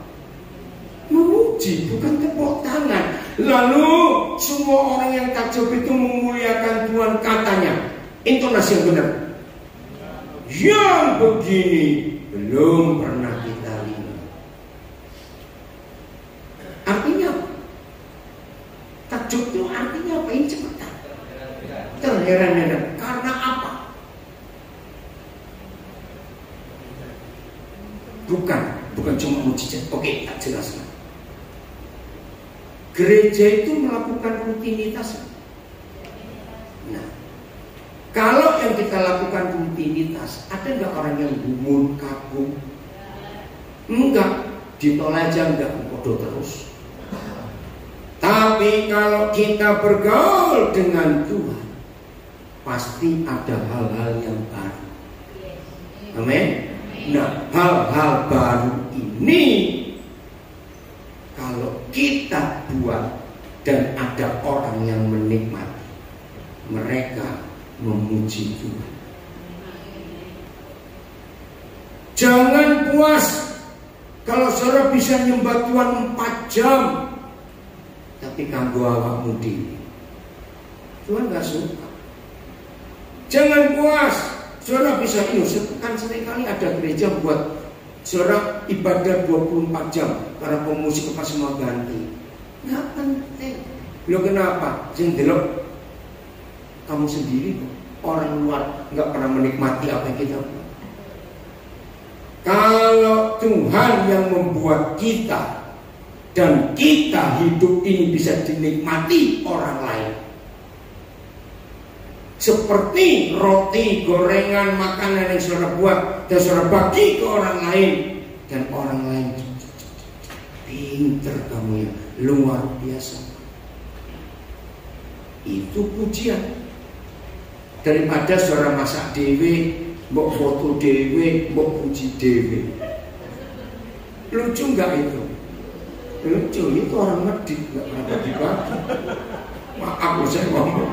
Memuji, bukan tepuk tangan. Lalu semua orang yang takjub itu memuliakan Tuhan, katanya. Intonasi yang benar. Yang begini belum pernah kita lihat. Artinya apa? Takjub itu artinya apa? Ini cepetan. Terheran-heran. Karena apa? Bukan cuma mujizat. Oke, tak jelaskan. Gereja itu melakukan rutinitas. Nah, kalau yang kita lakukan rutinitas, ada nggak orang yang gumun, kagum? Enggak, ditolak aja enggak, bodoh terus. Tapi kalau kita bergaul dengan Tuhan, pasti ada hal-hal yang baru. Amin. Nah, hal-hal baru ini kalau kita buat dan ada orang yang menikmati, mereka memuji Tuhan. Jangan puas kalau saudara bisa nyembah Tuhan 4 jam, tapi kanggo awakmu dhewe. Tuhan gak suka. Jangan puas saudara bisa kan seringkali ada gereja buat saudara ibadah 24 jam para pemusik pas semua ganti. Nggak penting. Lo kenapa? Sing delok kamu sendiri kok. Orang luar nggak pernah menikmati apa yang kita buat. Kalau Tuhan yang membuat kita dan kita hidup ini bisa dinikmati orang lain, seperti roti, gorengan, makanan yang saudara buat dan saudara bagi ke orang lain, dan orang lain pinter kamu ya, luar biasa. Itu pujian. Daripada saudara masak dewe, mbok foto dewe, mbok puji dewe. Lucu nggak itu? Lucu, itu orang medit, nggak pernah bagi-bagi. Maaf saya ngomong,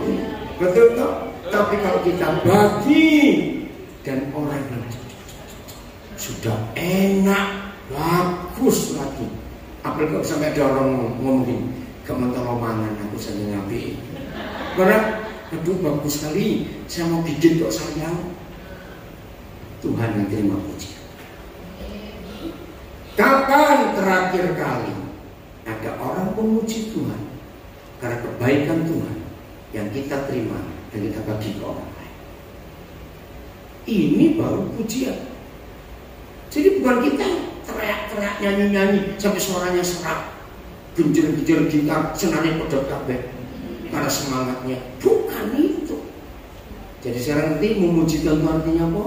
betul tak? Tapi kalau kita bagi dan orang yang sudah enak, bagus lagi. Apalagi kalau sampai ada orang ngomongin, gak mentolo mangan aku saja ngapi. Karena aduh bagus sekali, saya mau bikin kok sayang. Tuhan yang terima puji. Kapan terakhir kali ada orang memuji Tuhan karena kebaikan Tuhan yang kita terima dan kita bagi ke orang lain? Ini baru pujian. Jadi bukan kita teriak-teriak, nyanyi-nyanyi sampai suaranya serak, genjel-genjel gitar, senangnya podok kabeh karena semangatnya. Bukan itu. Jadi sekarang nanti memuji Tuhan artinya apa?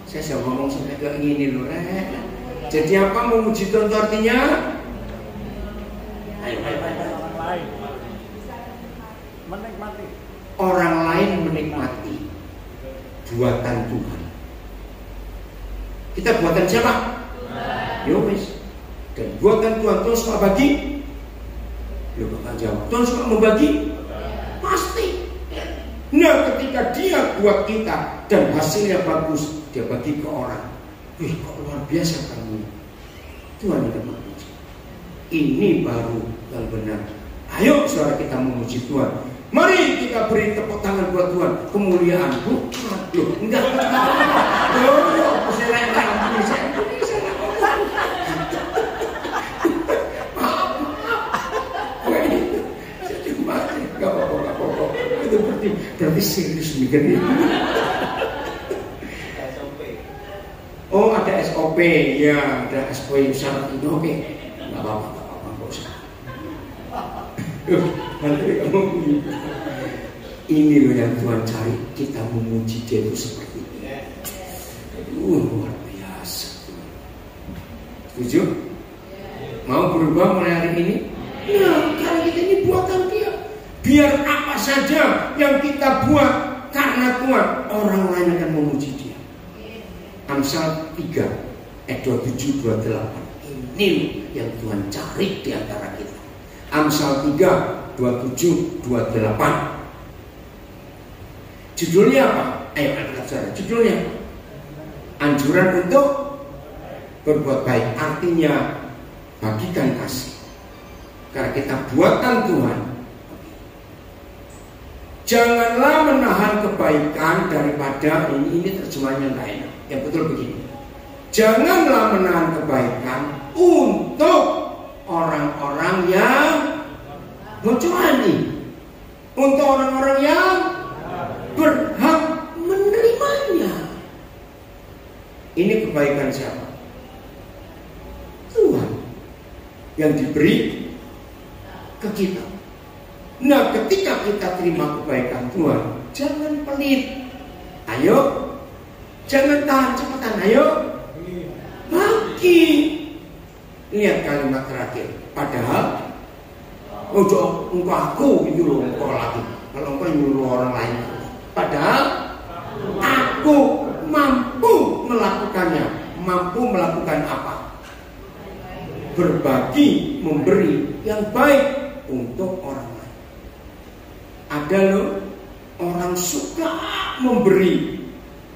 Saya sudah ngomong sampai kayak gini loh. Jadi apa memuji Tuhan artinya? Ayo. Menikmati. Orang lain menikmati buatan Tuhan. Kita buatan siapa? Yowes. Dan buatan Tuhan suka bagi. Lu bakal jawab. Tuhan suka membagi? Pasti. Nah, ketika dia buat kita dan hasilnya bagus, dia bagi ke orang. Wih, kok luar biasa kamu. Tuhan yang memuji. Ini baru yang benar. Ayo saudara kita memuji Tuhan. Mari kita beri tepuk tangan buat Tuhan. Kemuliaan bukan. Loh, enggak. Loh, saya berarti serius mikirnya. Oh, ada SOP, ya, ada SOP syarat itu, oke, nggak apa-apa, nggak usah. Nanti kamu ini loh yang Tuhan cari, kita memuji Dia itu seperti ini. Luar biasa. Setuju? Mau berubah mulai hari ini? Nah, karena kita ini buatan Dia. Biar apa saja yang kita buat karena Tuhan, orang lain akan memuji Dia. Amsal 3 ayat 27-28. Ini yang Tuhan cari di antara kita. Amsal 3 27-28. Judulnya apa? Ayo angkat saja. Judulnya apa? Anjuran untuk berbuat baik, artinya bagikan kasih. Karena kita buatan Tuhan. Janganlah menahan kebaikan daripada ini terjemahannya nggak enak. Yang betul begini. Janganlah menahan kebaikan untuk orang-orang yang bocorani, untuk orang-orang yang berhak menerimanya. Ini kebaikan siapa? Tuhan yang diberi ke kita. Nah, ketika kita terima kebaikan Tuhan, jangan pelit. Ayo, jangan tahan, cepetan, ayo bagi. Lihat kalimat terakhir. Padahal engkau aku itu loh, engkau lagi. Kalau engkau nyuruh orang lain. Padahal aku mampu melakukannya. Mampu melakukan apa? Berbagi, memberi yang baik untuk orang lain. Ada loh orang suka memberi.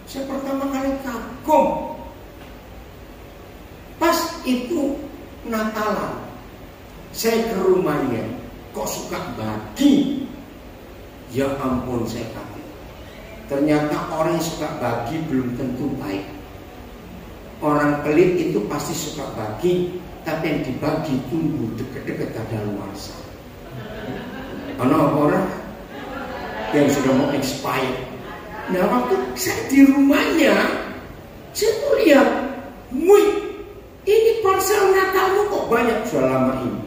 Saya pertama kali kagum. Pas itu Natalan, saya ke rumahnya, kok suka bagi. Ya ampun, saya kaget. Ternyata orang yang suka bagi belum tentu baik. Orang pelit itu pasti suka bagi, tapi yang dibagi tunggu deket-deket kadaluarsa. Ada orang yang sudah mau expired. Nah, waktu saya di rumahnya, saya tuh lihat, wih, ini parsel Natalmu kok banyak sudah lama ini.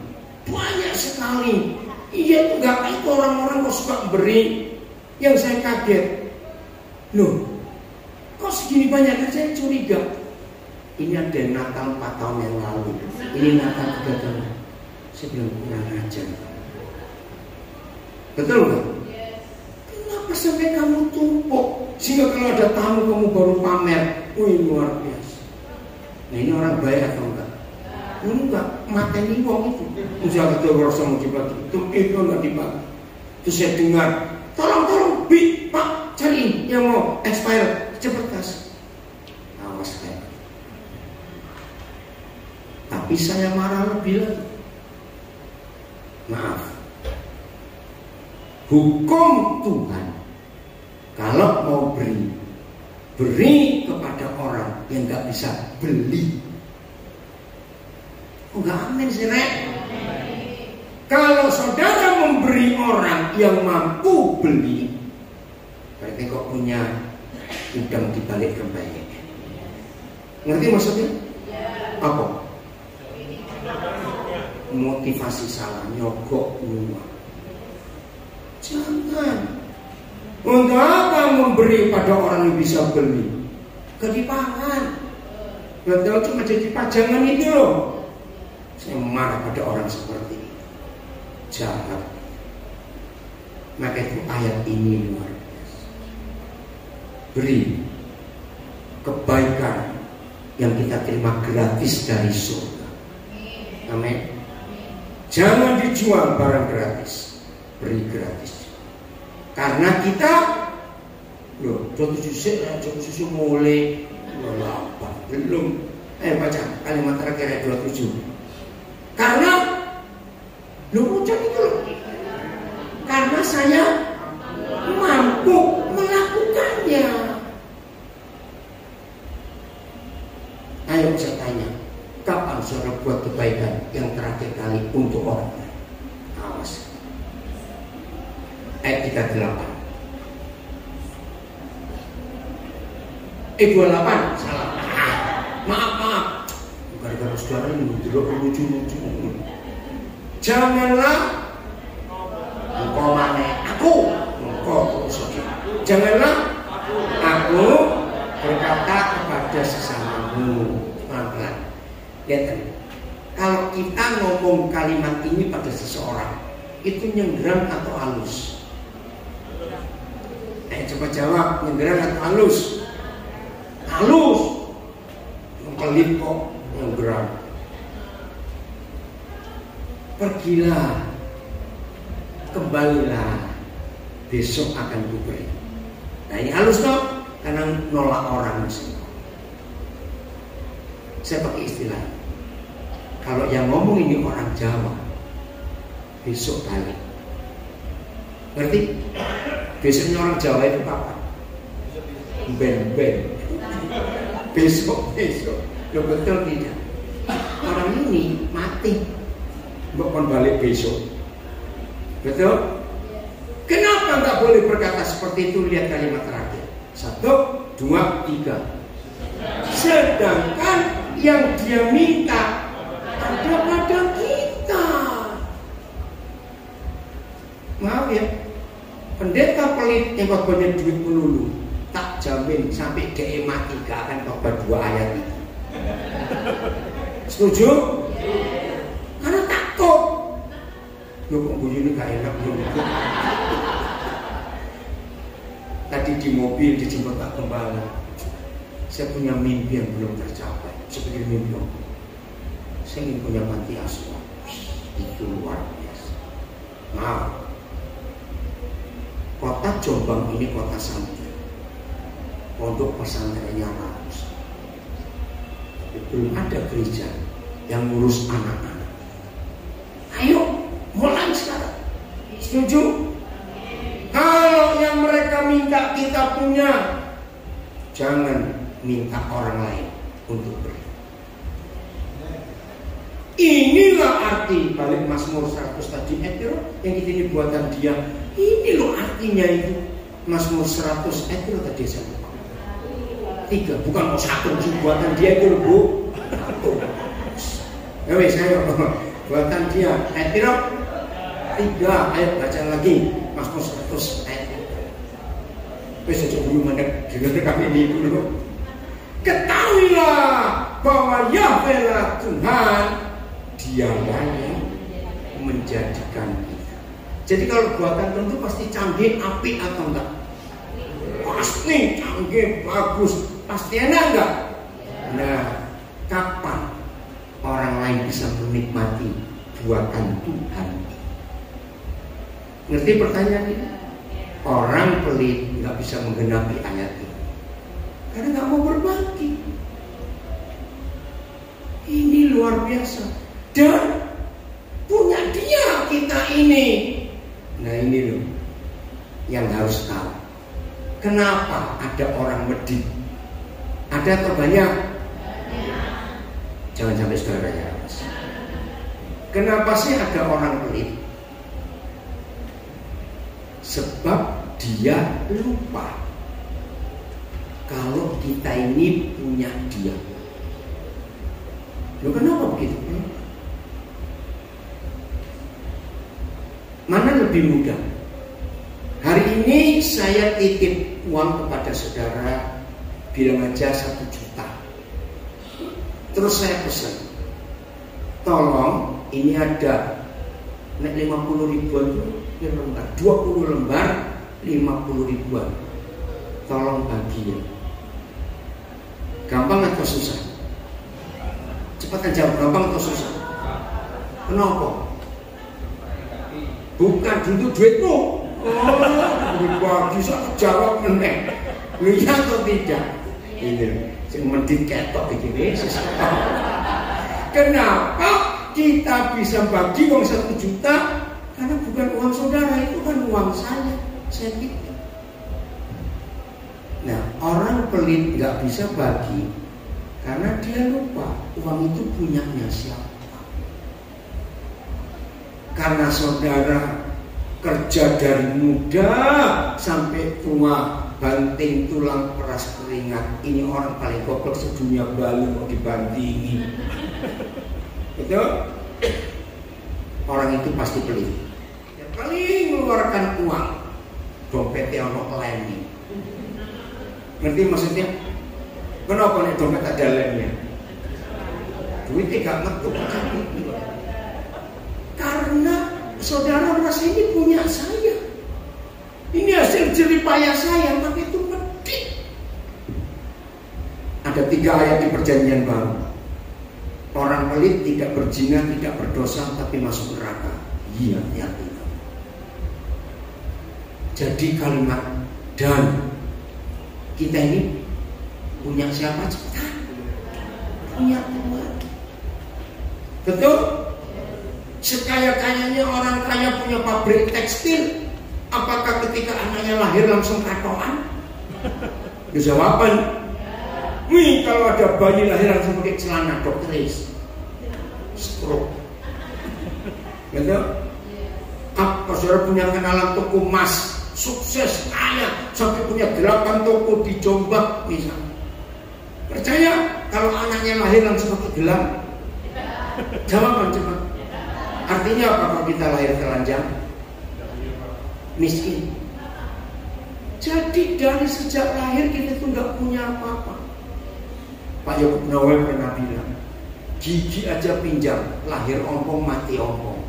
Banyak sekali. Iya tuh gak itu orang-orang kok suka beri. Yang saya kaget, loh, kok segini banyak? Saya curiga. Ini ada Natal 4 tahun yang lalu. Ini Natal 3 tahun. Saya bilang kurang ajar. Betul gak? Kenapa sampai kamu tumpuk? Sehingga kalau ada tamu kamu baru pamer. Wih, luar biasa. Nah, ini orang baik atau enggak? Enggak, mateni wong itu. Usaha kita rasa mau dibagi. Itu enggak dibagi. Terus saya dengar, tolong Bi, Pak, cariin yang mau expire, cepet kasih. Awas kayak. Tapi saya marah lebih lagi. Maaf. Hukum Tuhan, kalau mau beri kepada orang yang nggak bisa beli. Oh, nggak amin sih, Rek. Kalau saudara memberi orang yang mampu beli, berarti kok punya udang di balik kembali. Ngerti maksudnya? Apa? Motivasi salah, nyogok rumah. Jangan. Untuk apa memberi pada orang yang bisa beli? Kedipangan. Betul, cuma jadi pajangan itu loh. Saya marah pada orang seperti ini. Jahat. Maka itu ayat ini luar biasa. Beri kebaikan yang kita terima gratis dari surga. Amin. Jangan dijual barang gratis. Beri gratis. Karena kita loh, 27 susu mulai apa? Belum. Baca kalimat terakhir 27. Karena loh, ucap itu loh. Karena saya mampu melakukannya. Ayo saya tanya, kapan saudara buat kebaikan yang terakhir kali untuk orang lain? Awas. Ayat 38. 28 salah. Maaf. Gara-gara saudara ini lucu-lucu. Janganlah engkau janganlah aku berkata kepada sesamamu. Pelan-pelan. Lihat, kalau kita ngomong kalimat ini pada seseorang, itu nyenggeram atau halus? Coba jawab, nyenggeram atau halus? Halus. Pelit kok nyenggeram. Pergilah, kembalilah, besok akan kuberi. Nah, ini halus toh, karena nolak orang sih. Saya pakai istilah. Kalau yang ngomong ini orang Jawa, besok balik. Ngerti? Biasanya orang Jawa itu kapan? Ben-ben. Besok. Loh betul tidak? Orang ini mati, bukan balik besok. Betul? Kenapa nggak boleh berkata seperti itu? Lihat kalimat terakhir. 1, 2, 3. Sedangkan yang dia minta ada pada kita. Maaf ya, pendeta pelit yang korbannya duit melulu, tak jamin sampai dia mati gak akan korban 2 ayat itu. Setuju? Karena takut. Loh kok bunyi ini gak enak gitu. Tadi di mobil dijemput Pak Gembala. Saya punya mimpi yang belum tercapai. Seperti mimpi aku. Saya ingin punya panti asuhan. Itu luar biasa. Maaf. Kota Jombang ini kota santri. Pondok pesantrennya ratus. Belum ada gereja yang ngurus anak-anak. Ayo, mulai sekarang. Setuju? Kalau yang mereka minta kita punya, jangan minta orang lain untuk beri. Inilah arti balik Mazmur 100 tadi itu yang ini buatan dia. Ini loh artinya itu Mazmur 100 itu tadi saya lupa. 3, bukan 1 buatan dia itu Bu. Ya wes saya buatan dia. Itu 3 ayat baca lagi Mazmur 100 ayat. Wes aja dulu mandek dengar kami ini dulu. Ketahuilah bahwa Yahweh lah Tuhan, Dialah yang menjadikan kita. Jadi kalau buatan tentu pasti canggih, apik atau enggak? Pasti canggih, bagus, pasti enak enggak? Nah, kapan orang lain bisa menikmati buatan Tuhan? Ngerti pertanyaan ini? Orang pelit nggak bisa menggenapi ayat ini karena nggak mau berbagi. Ini luar biasa dan punya dia kita ini. Nah ini loh yang harus tahu. Kenapa ada orang medit? Ada atau banyak? Jangan sampai saudara ya. Kenapa sih ada orang pelit? Sebab dia lupa kalau kita ini punya dia. Loh kenapa begitu? Mana lebih mudah? Hari ini saya titip uang kepada saudara, bilang aja 1 juta. Terus saya pesan, tolong ini ada 50 ribuan itu lembar, 20 lembar 50 ribuan. Tolong bagiin. Gampang atau susah? Cepat jawab, gampang atau susah? Kenapa? Bukan dulu duitmu. Bagi saya jawab meneng. Lihat atau tidak? Ini sing mendit ketok begini. Kenapa kita bisa bagi uang 1 juta? Karena bukan uang saudara, itu kan uang saya pikir. Nah, orang pelit nggak bisa bagi karena dia lupa uang itu punyanya siapa. Karena saudara kerja dari muda sampai tua, banting tulang peras keringat. Ini orang paling goblok sedunia Bali mau dibantingin. Betul? Orang itu pasti pelit. Yang paling mengeluarkan uang, dompetnya ono lemnya. Ngerti maksudnya? Kenapa nih dompet ada lemnya? Duitnya gak ngetuk. Karena saudara merasa ini punya saya. Ini hasil jeripayah saya, tapi itu medit. Ada 3 ayat di Perjanjian Baru. Orang pelit tidak berzina, tidak berdosa, tapi masuk neraka. Iya, ya. Jadi kalimat dan kita ini punya siapa? punya Tuhan. Betul? Sekaya-kayanya orang kaya punya pabrik tekstil, apakah ketika anaknya lahir langsung katoan? Jawaban, wih, kalau ada bayi lahir langsung pakai celana dokteris, stroke. Betul? Apa saudara punya kenalan toko emas sukses kaya sampai punya 8 toko di Jombang misalnya? Percaya kalau anaknya lahir langsung pakai gelang? Jawaban cepat. Artinya apa kalau kita lahir telanjang? Miskin. Jadi dari sejak lahir kita tuh nggak punya apa-apa. Pak Yakub Noel pernah bilang, gigi aja pinjam, lahir ompong mati ompong.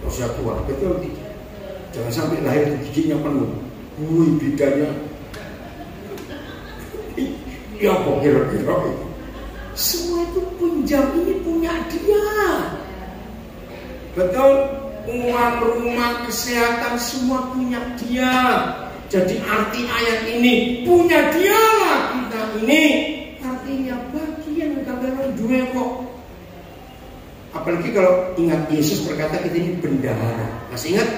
Usia tua, betul tidak? Jangan sampai lahir giginya penuh. Wih, bidanya. Ya kok kira-kira itu. Semua itu pinjam, ini punya dia. Betul? Uang, rumah, kesehatan semua punya dia. Jadi arti ayat ini punya dialah kita ini. Artinya bagian gambaran dua kok. Apalagi kalau ingat Yesus berkata kita ini bendahara. Masih ingat?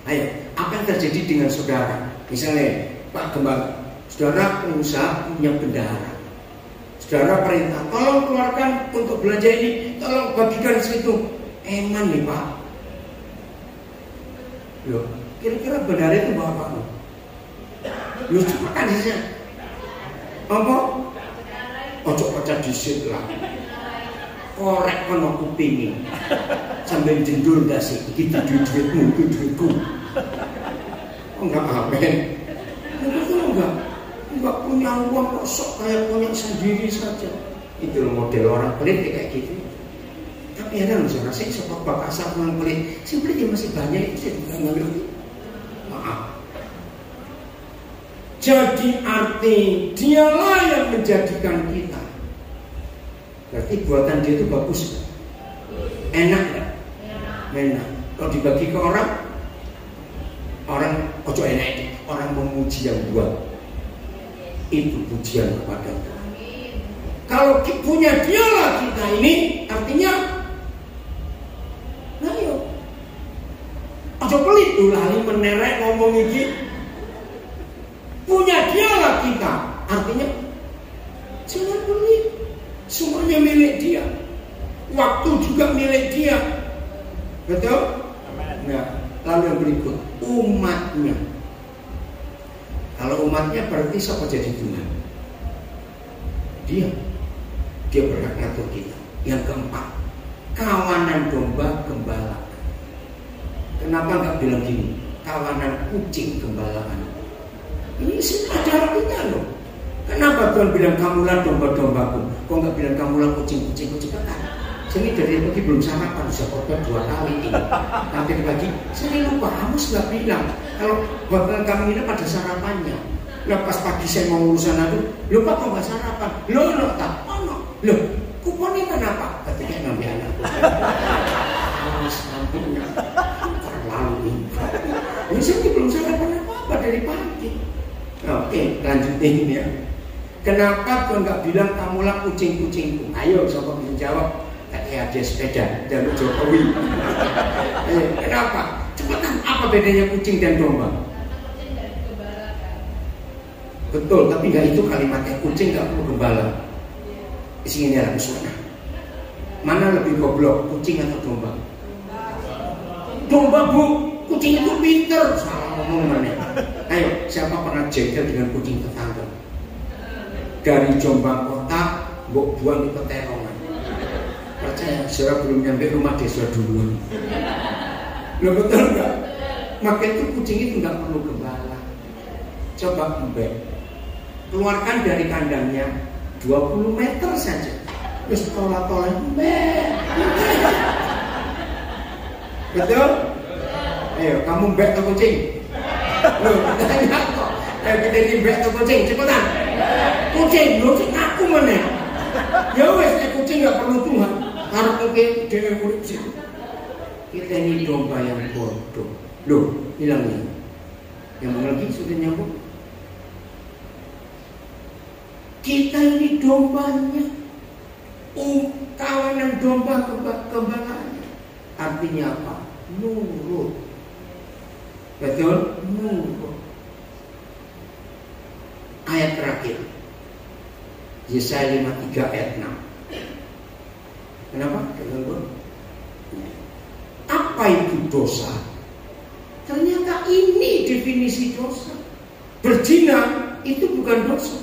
Ayo, apa yang terjadi dengan saudara? Misalnya Pak Gembala, saudara pengusaha punya bendahara. Saudara perintah, tolong keluarkan untuk belanja ini, tolong bagikan situ. Eman nih Pak. Loh, kira-kira bendahara itu bawa apa? Loh, cepetan saja. Apa? Ojo pecah disit lah. Korek kono kupingi sambil jendul dasi iki duitmu iki duitku. Enggak amen. Betul enggak punya uang kok sok kayak punya sendiri saja. Itu model orang pelit kayak gitu. Tapi ada loh saudara, saya sok bakasar orang pelit. Sebenarnya masih banyak itu saya juga nggak ngerti. Maaf. Jadi arti dialah yang menjadikan kita. Berarti buatan dia itu bagus, enak kan? Enak. Kalau dibagi ke orang ojo enak, orang memuji yang buat. Itu pujian kepada Tuhan. Kalau punya dialah kita ini, artinya, nah yuk, ojo pelit tuh lali menerek ngomong ini. Punya dialah kita, artinya jangan pelit. Semuanya milik dia. Waktu juga milik dia. Betul? Nah, lalu yang berikut, umatnya. Kalau umatnya berarti siapa jadi Tuhan? Dia berhak ngatur kita. Yang keempat, kawanan domba gembala. Kenapa nggak bilang gini? Kawanan kucing gembalaan. Ini ada artinya loh. Kenapa Tuhan bilang kamulah domba-dombaku? Kok nggak bilang kamulah kucing-kucingku? Cepetan. Sini dari pagi belum sarapan, sudah korban 2 kali ini. Nanti pagi, saya lupa, Amos nggak bilang kalau bakal kami ini pada sarapannya. Lepas pagi saya mau urusan itu, lupa kok nggak sarapan. Lo tak, lo kuponnya kenapa? Ketika ngambil anakku. Awas ampun, terlalu info. Ini saya belum sarapan apa-apa dari pagi. Oke, lanjutin ya. Kenapa Tuhan nggak bilang kamulah kucing-kucingku? Ayo, siapa bisa jawab? Kayak ada sepeda, jalur Jokowi. Ayo, kenapa? Cepetan, apa bedanya kucing dan domba? Kucing nggak digembalakan. Betul, tapi nggak itu kalimatnya. Kucing nggak perlu gembala. Di sini ada suara. Mana lebih goblok, kucing atau domba? Domba bu, kucing itu pinter. Salah ngomong mana? Ayo, siapa pernah jengkel dengan kucing tetangga? Dari Jombang kota, mbok buang di Peterongan. Percaya, saudara belum nyampe rumah desa dulu. Loh betul nggak? Maka itu kucing itu nggak perlu gembala. Coba mbak, keluarkan dari kandangnya 20 meter saja. Terus tolak-tolak mbak. Betul? Ayo, kamu mbak atau kucing? Loh, tanya kok. Kita ini mbak atau kucing? Cepetan. Kucing, lo aku mana? Ya wes, kucing nggak perlu Tuhan. Harap mungkin dia urip situ. Kita ini domba yang bodoh. Loh, hilangnya. Yang lagi sudah nyambung. Kita ini dombanya. Kawanan domba kegembalaannya. Artinya apa? Nurut. Betul? Nurut. Ayat terakhir, Yesaya 53 ayat 6. Kenapa? Apa itu dosa? Ternyata ini definisi dosa. Berzina itu bukan dosa.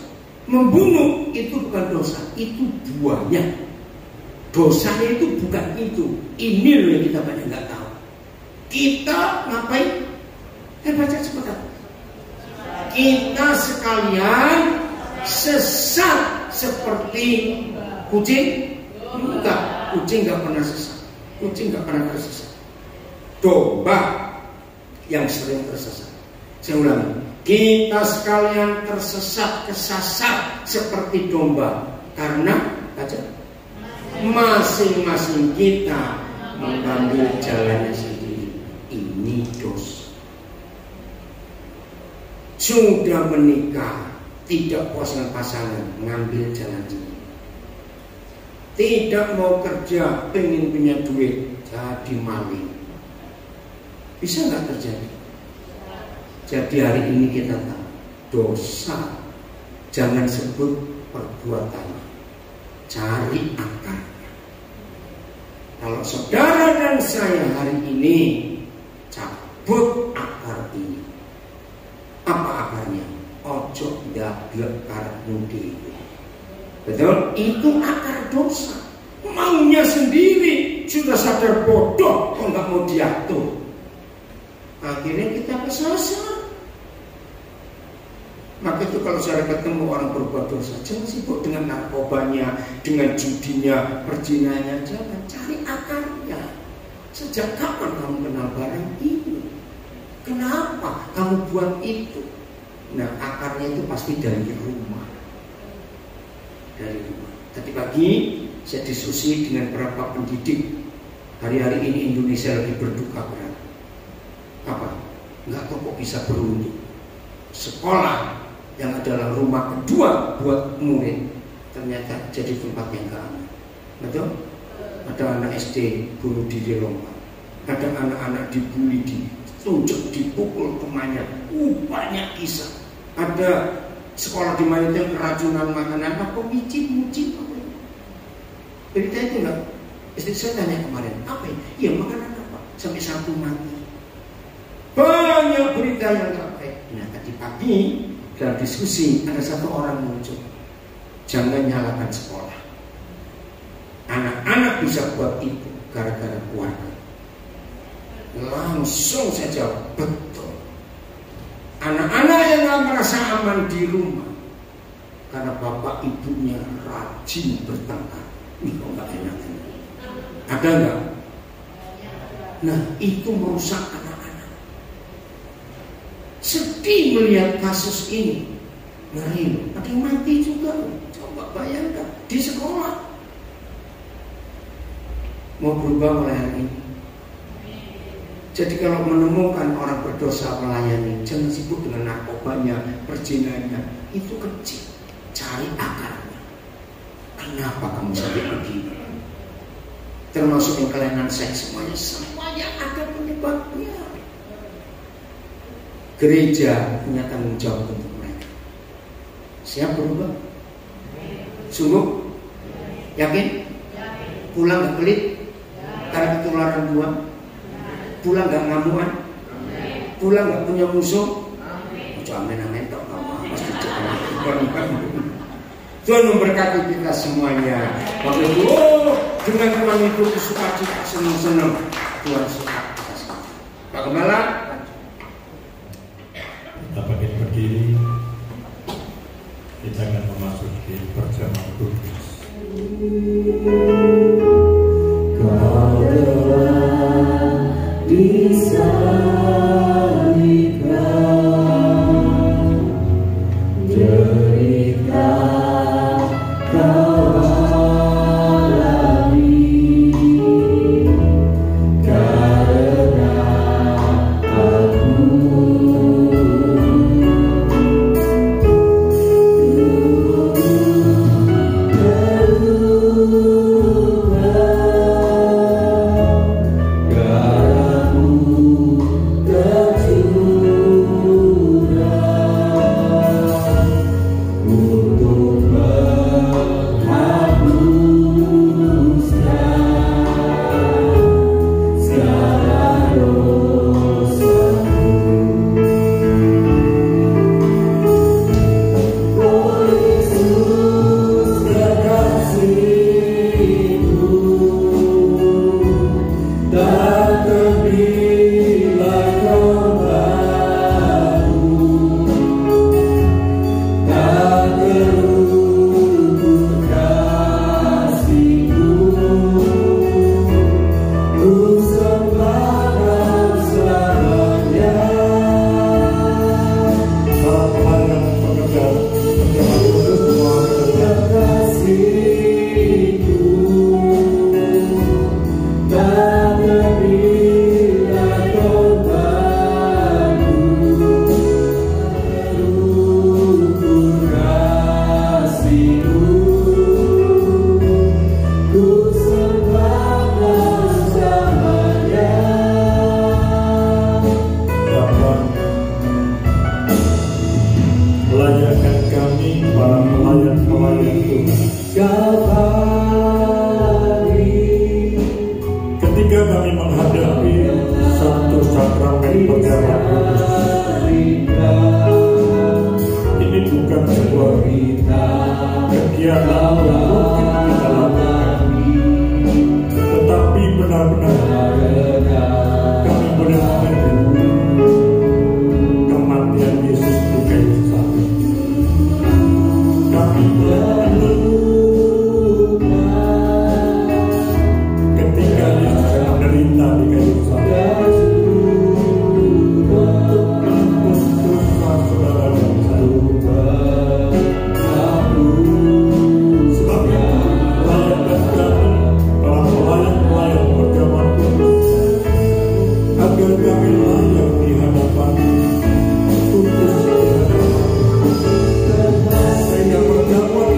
Membunuh itu bukan dosa. Itu buahnya. Dosanya itu bukan itu. Ini loh yang kita banyak nggak tahu. Kita ngapain? Baca cepetan. Kita sekalian sesat seperti kucing. Enggak, kucing nggak pernah sesat. Kucing nggak pernah tersesat. Domba yang sering tersesat. Saya ulangi, kita sekalian kesasar seperti domba. Karena masing-masing kita mengambil jalannya sendiri. Ini dosa. Sudah menikah, tidak puas dengan pasangan, mengambil jalan sendiri. Tidak mau kerja, pengen punya duit, jadi maling. Bisa nggak terjadi? Jadi hari ini kita tahu dosa. Jangan sebut perbuatannya, cari akarnya. Kalau saudara dan saya hari ini cabut akar ini. Apa akarnya? Ojo ndablek karepmu dhewe. Betul? Itu akar dosa. Maunya sendiri, sudah sadar bodoh, kok nggak mau diatur. Akhirnya kita kesasar. Maka itu kalau saya ketemu orang berbuat dosa, jangan sibuk dengan narkobanya, dengan judinya, perzinanya, jangan cari akarnya. Sejak kapan kamu kenal barang ini? Kenapa kamu buat itu? Nah, akarnya itu pasti dari rumah. Dari rumah. Tadi pagi saya diskusi dengan beberapa pendidik. Hari-hari ini Indonesia lagi berduka berat. Apa? Nggak tahu kok bisa beruntung. Sekolah yang adalah rumah kedua buat murid ternyata jadi tempat yang gak aman. Betul? Ada anak SD bunuh diri lompat. Ada anak-anak dibully, ditunjuk, dipukul temannya. Banyak kisah. Ada sekolah di mana itu keracunan makanan. Apa micin? Berita itu enggak? Istri saya tanya kemarin, apa ya? Iya, makanan apa? Sampai satu mati. Banyak berita yang gak baik. Nah, tadi pagi dalam diskusi ada satu orang muncul. Jangan nyalakan sekolah. Anak-anak bisa buat itu gara-gara keluarga. Langsung saya jawab, betul. Anak-anak yang gak merasa aman di rumah karena bapak ibunya rajin bertengkar. Ini kok gak enak. Ada gak? Nah, itu merusak anak-anak. Sedih melihat kasus ini. Ngeri, ada yang mati juga. Coba bayangkan di sekolah. Mau berubah mulai hari ini. Jadi kalau menemukan orang berdosa melayani, jangan sibuk dengan narkobanya, perzinanya. Itu kecil. Cari akarnya. Kenapa kamu sampai begini? Termasuk yang kelainan seks, semuanya ada penyebabnya. Gereja punya tanggung jawab untuk mereka. Siap berubah? Sungguh? Yakin? Pulang gak pelit? Karena ketularan dua? Pulang gak ngamuan? Pulang gak punya musuh? Amin tok pasti Tuhan memberkati kita semuanya. Waktu itu, dengan Tuhan itu sukacita, senang-senang. Tuhan suka kita semua. Pak Gembala, kita bangkit berdiri. Kita akan memasuki perjamuan kudus. Kau telah disalibkan, derita kau alami, karena aku dahulu Ketika kami menghadapi satu sakramen perjamuan kudus, ini bukan sebuah kegiatan yang mungkin kita lakukan, tetapi benar-benar kami boleh mengenal kematian Yesus di kayu salib. Kami boleh mengenal ketika Yesus menderita di kayu salib untuk menembus dosa saudara dan saya. Sebab itu layakkan kami para pelayan-pelayan perjamuan kudus agar kami layak di hadapan kudus di hadapan, sehingga perjamuan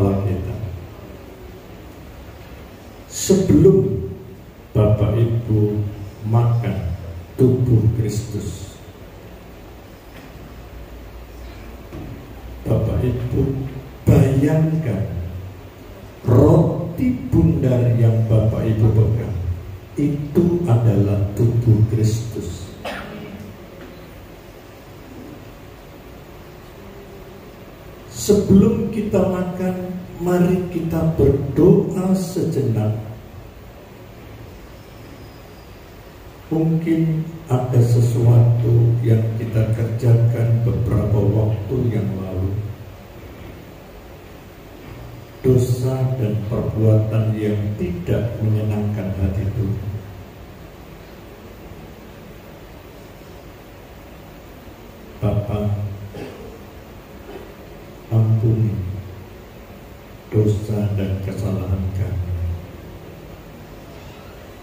kepala kita. Sebelum Bapak Ibu makan tubuh Kristus, Bapak Ibu bayangkan roti bundar yang Bapak Ibu pegang itu adalah tubuh Kristus. Sebelum kita makan, mari kita berdoa sejenak. Mungkin ada sesuatu yang kita kerjakan beberapa waktu yang lalu, dosa dan perbuatan yang tidak menyenangkan hati Tuhan. Bapa, ampuni dosa dan kesalahan kami.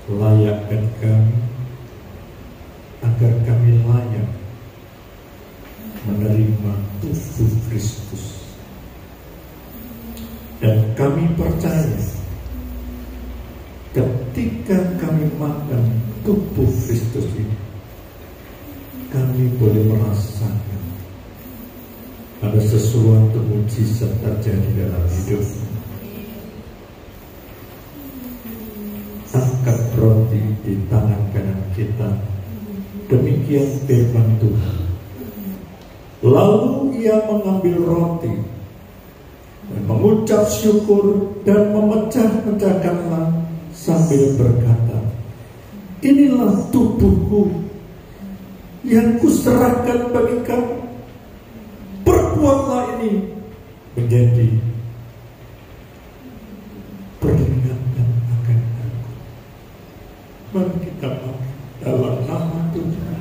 Layakkan kami agar kami layak menerima tubuh Kristus. Dan kami percaya ketika kami makan tubuh Kristus ini, kami boleh merasakan ada sesuatu mujizat terjadi dalam hidup. Angkat roti di tangan kanan kita. Demikian firman Tuhan. Lalu ia mengambil roti dan mengucap syukur dan memecah-mecahkanlah sambil berkata, inilah tubuhku yang kuserahkan bagi kamu. Perbuatlah ini menjadi peringatan akan aku. Mari kita dalam nama Tuhan.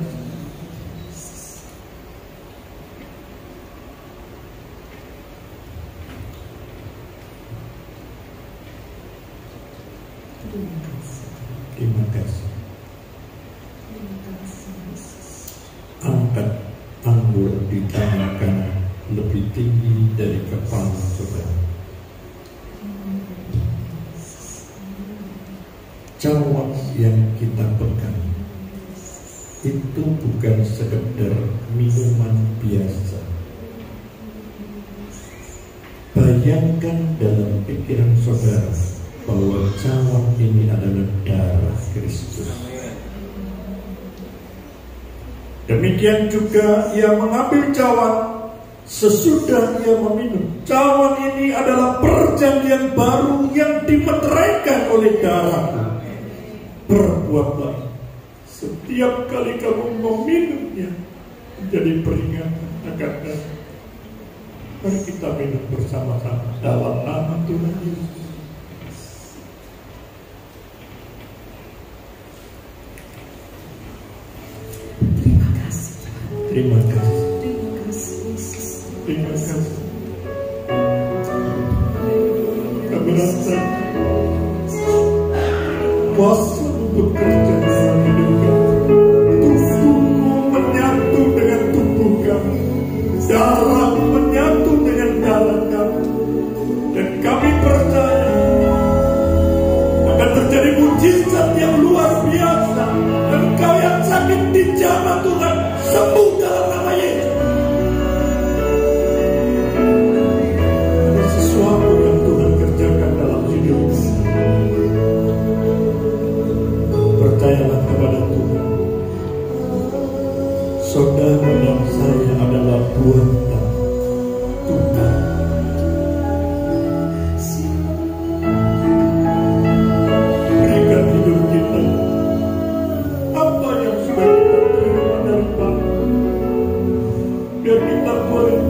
Terima kasih. Angkat anggur di tangan kanan lebih tinggi dari kepala saudara. Cawan yang kita pegang itu bukan sekedar minuman biasa. Bayangkan dalam pikiran saudara bahwa cawan ini adalah darah Kristus. Demikian juga ia mengambil cawan sesudah ia meminum. Cawan ini adalah perjanjian baru yang dimeteraikan oleh darah. Perbuatlah setiap kali kamu meminumnya menjadi peringatan akan darah. Mari kita minum bersama-sama dalam nama Tuhan Yesus. Terima kasih. Terima kasih. Kami rasa kuasa untuk kerja dalam hidup kami. Tubuhmu menyatu dengan tubuh kami, darah menyatu dengan darah kami, dan kami percaya akan terjadi mujizat yang luar biasa. Engkau yang sakit dijamah Tuhan sembuh dalam nama Yesus. Ada sesuatu yang Tuhan kerjakan dalam hidup. Percayalah kepada Tuhan. Saudara dan saya adalah buatan Tuhan. Berikan hidup kita apa yang sudah kita terima dari Bapa, biar kita boleh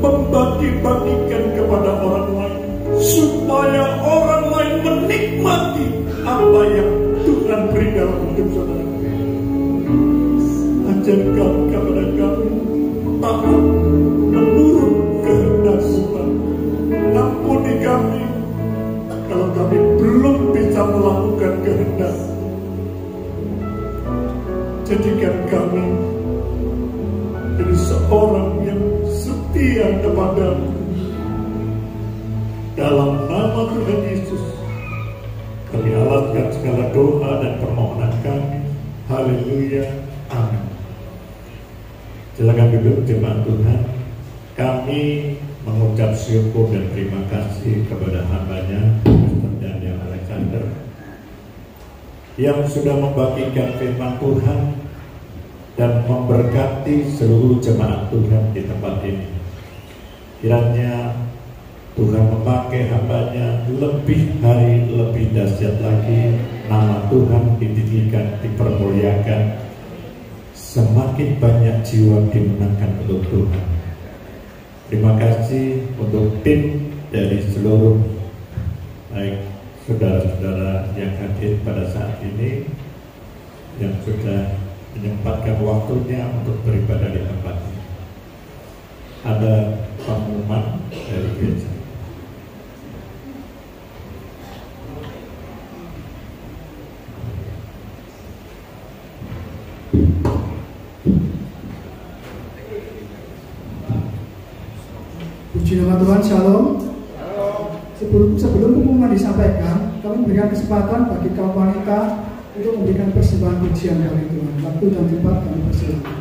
membagi-bagikan kepada orang lain, supaya orang lain menikmati apa yang Tuhan beri dalam hidup saudara. Ajarkan kepada kami taat menurut kehendak Tuhan. Ampuni kami kalau kami belum bisa melakukan kehendak. Jadikan kami jadi seorang yang setia kepadamu. Dalam nama Tuhan Yesus, kami alatkan segala doa dan permohonan kami. Haleluya, amin. Silakan duduk jemaat Tuhan. Kami mengucap syukur dan terima kasih kepada hamba-Nya Pastor Daniel Alexander yang sudah membagikan firman Tuhan dan memberkati seluruh jemaat Tuhan di tempat ini. Kiranya Tuhan memakai hamba-Nya lebih hari lebih dahsyat lagi, nama Tuhan ditinggikan, dipermuliakan, semakin banyak jiwa dimenangkan untuk Tuhan. Terima kasih untuk tim dari seluruh baik saudara-saudara yang hadir pada saat ini, yang sudah menyempatkan waktunya untuk beribadah di tempat ini. Ada pengumuman dari gereja. Puji nama Tuhan, shalom. Sebelum pengumuman disampaikan, kami memberikan kesempatan bagi kaum wanita untuk memberikan persembahan pujian dari Tuhan. Waktu dan tempat kami persilakan.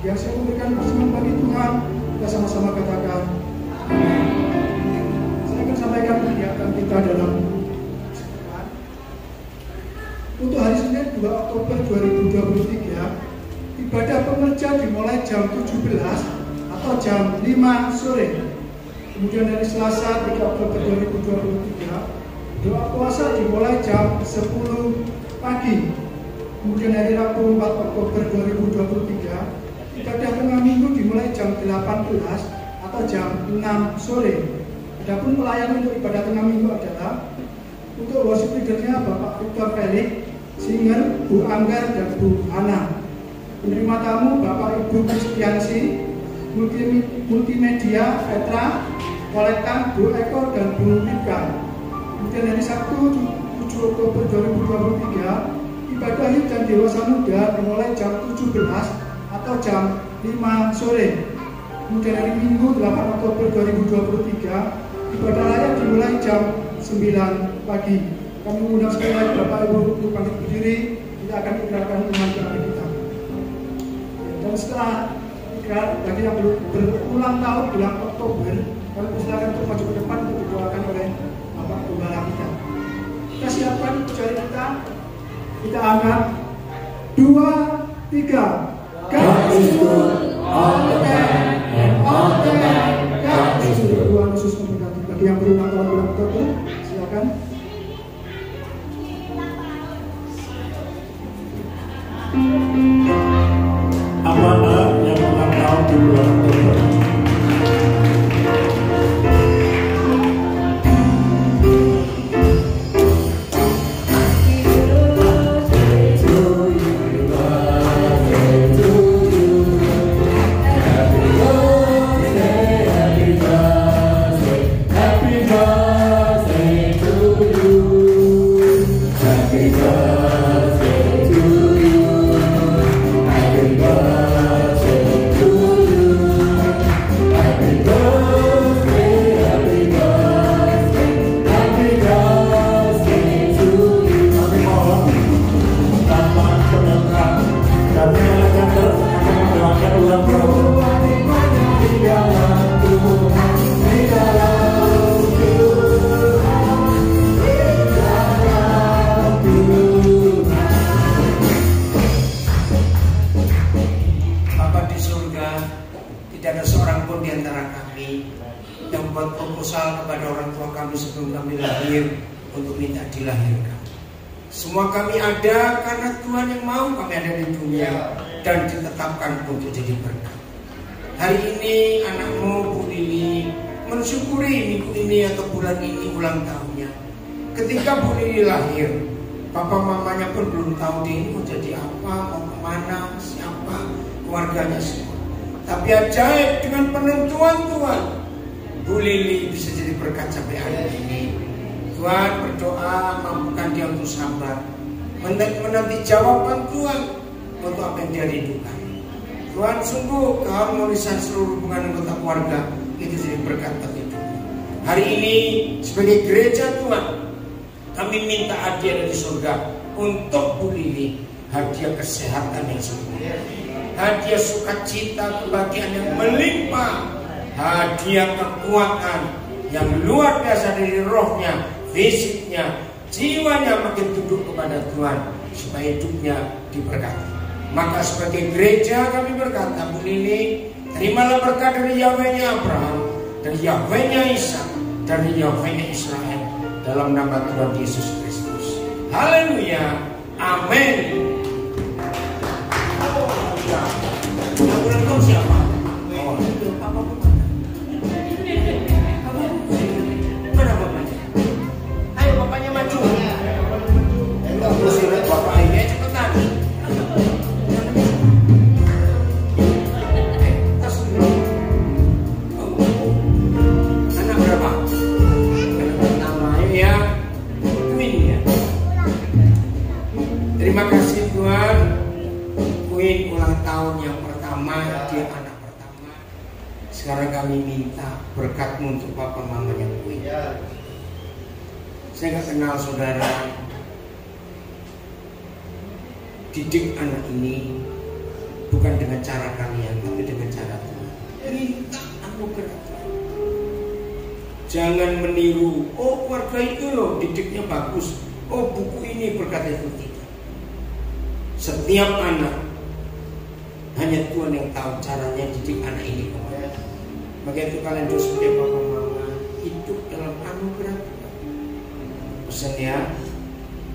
Yang saya memberikan persembahan bagi Tuhan, kita sama-sama katakan, amin. jam 17 atau jam 5 sore. Kemudian dari Selasa 3 Oktober 2023, doa puasa dimulai jam 10 pagi. Kemudian hari Rabu 4 Oktober 2023, ibadah tengah minggu dimulai jam 18 atau jam 6 sore. Adapun pelayan untuk ibadah tengah minggu adalah untuk worship leadernya Bapak Victor Felix, singer Bu Anggar dan Bu Hana. Penerima tamu Bapak Ibu Kristiansi, multimedia Petra, kolektan Bu Eko dan Bu Rika. Kemudian hari Sabtu 7 Oktober 2023, ibadah Hib dan Dewasa Muda dimulai jam 17 atau jam 5 sore. Kemudian hari Minggu 8 Oktober 2023, ibadah layak dimulai jam 9 pagi. Kami mengundang sekali lagi Bapak Ibu untuk bangkit berdiri. Kita akan ikrarkan iman kita. Dan setelah ikrar, bagi yang berulang tahun bulan Oktober, kami persilakan untuk maju ke depan untuk didoakan oleh Bapak Gembala kita. Kita siapkan jari kita. Kita angkat 2, 3. God is good all the time and all the time. God is good. Tuhan Yesus memberkati. Bagi yang berulang tahun bulan Oktober, silakan. Amanah yang ulang tahun di bulan Oktober. Semua kami ada karena Tuhan yang mau kami ada di dunia dan ditetapkan untuk jadi berkat. Hari ini anakmu Bu Lili mensyukuri minggu ini atau bulan ini ulang tahunnya. Ketika Bu Lili lahir, papa mamanya pun belum tahu dia ini mau jadi apa, mau kemana, siapa, keluarganya semua. Tapi ajaib dengan penentuan Tuhan, Bu Lili bisa jadi berkat sampai hari ini. Tuhan berdoa mampukan dia untuk sabar, menanti jawaban Tuhan untuk apa yang dia rindukan. Tuhan sungguh keharmonisan seluruh hubungan anggota keluarga itu jadi berkat bagi Tuhan. Hari ini sebagai gereja Tuhan, kami minta hadiah dari surga untuk Bu Lili, hadiah kesehatan yang sempurna, hadiah sukacita, kebahagiaan yang melimpah, hadiah kekuatan yang luar biasa dari rohnya, fisiknya, jiwanya makin tunduk kepada Tuhan supaya hidupnya diberkati. Maka sebagai gereja kami berkata, Bu Lili, terimalah berkat dari Yahweh-nya Abraham, dari Yahweh-nya Ishak, dari Yahweh-nya Israel, dalam nama Tuhan Yesus Kristus. Haleluya, amin. Yang ulang tahun siapa? Oh, itu Papa Bukan. Mana bapaknya? Ayo bapaknya maju. Terus lihat bapak ini cepetan. Anak berapa? Namanya ya Queen ya. Terima kasih Tuhan. Queen ulang tahun yang pertama, dia anak pertama. Sekarang kami minta berkat-Mu untuk papa mamanya Queen. Saya gak kenal saudara. Didik anak ini bukan dengan cara kalian, tapi dengan cara Tuhan. Minta anugerah Tuhan. Jangan meniru, oh keluarga itu loh didiknya bagus, oh buku ini berkata itu tidak. Setiap anak Hanya Tuhan yang tahu caranya didik anak ini kembali. Maka itu kalian harus sebagai papa mama hidup dalam anugerah Tuhan. Pesan ya,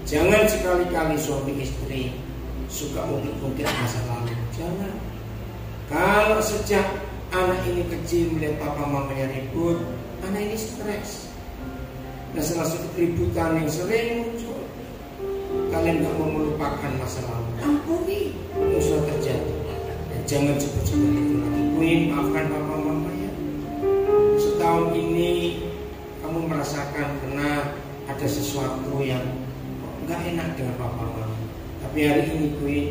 jangan sekali-kali suami istri suka ungkit-ungkit masa lalu. Jangan. Kalau sejak anak ini kecil melihat papa mamanya ribut, anak ini stres. Nah, salah satu keributan yang sering muncul, kalian gak mau melupakan masa lalu. Ampuni yang sudah terjadi. Dan jangan cepat-cepat itu lagi. Queen, maafkan papa mamanya. Setahun ini kamu merasakan karena ada sesuatu yang gak enak dengan papa mama. Tapi hari ini Queen,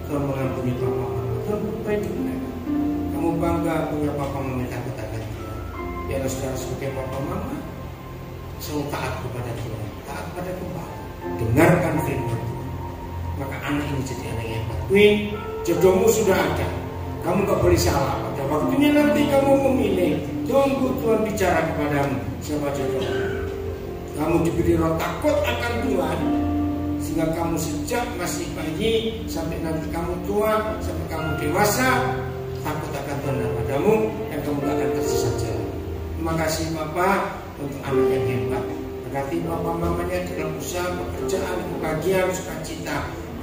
kamu mengampuni papa mama. Kamu berubah hidup mereka. Kamu bangga punya papa mama yang takut akan Tuhan. Biarlah saudara sebagai papa mama selalu taat kepada Tuhan, taat pada kembali, dengarkan firman Tuhan. Maka anak ini jadi anak yang hebat. Queen, jodohmu sudah ada. Kamu gak boleh salah. Pada waktunya nanti kamu memilih. Tunggu Tuhan bicara kepadamu siapa jodohmu. Kamu diberi roh takut akan Tuhan, sehingga kamu sejak masih bayi sampai nanti kamu tua, sampai kamu dewasa, takut akan Tuhan padamu, dan kamu gak akan tersesat jalan. Terima kasih Bapak untuk anak yang hebat. Berkati Bapak mamanya dalam usaha, pekerjaan, kebahagiaan, sukacita,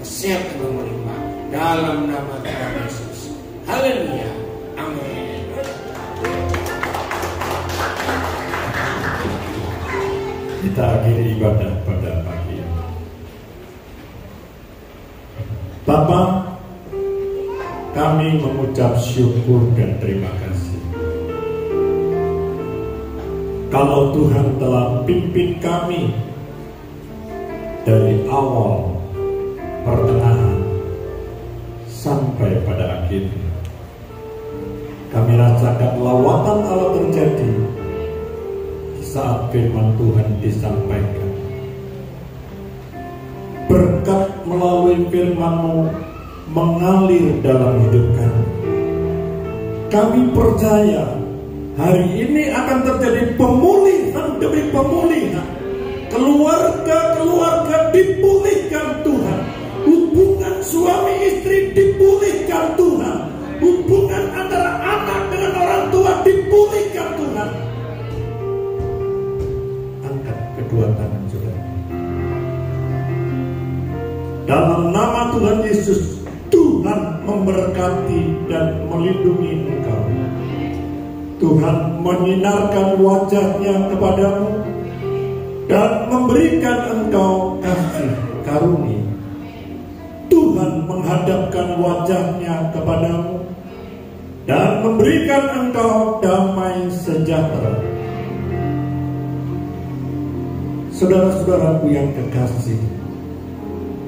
kesehatan yang melimpah. Dalam nama Tuhan Yesus. Haleluya. Amin. Kita akhiri ibadah pada pagi ini. Bapa, kami mengucap syukur dan terima kasih. Kalau Tuhan telah pimpin kami dari awal, pertengahan, sampai pada akhirnya, kami rasakan lawatan Allah terjadi saat firman Tuhan disampaikan. Berkat melalui firman-Mu mengalir dalam hidup kami. Kami percaya hari ini akan terjadi pemulihan demi pemulihan. Keluarga-keluarga dipulihkan Tuhan. Hubungan suami istri dipulihkan Tuhan. Hubungan antara anak dengan orang tua dipulihkan Tuhan. Angkat kedua tangan saudara. Dalam nama Tuhan Yesus, Tuhan memberkati dan melindungi engkau. Tuhan menyinarkan wajah-Nya kepadamu dan memberikan engkau kasih karunia. Tuhan menghadapkan wajah-Nya kepadamu dan memberikan engkau damai sejahtera. Saudara-saudaraku yang kekasih,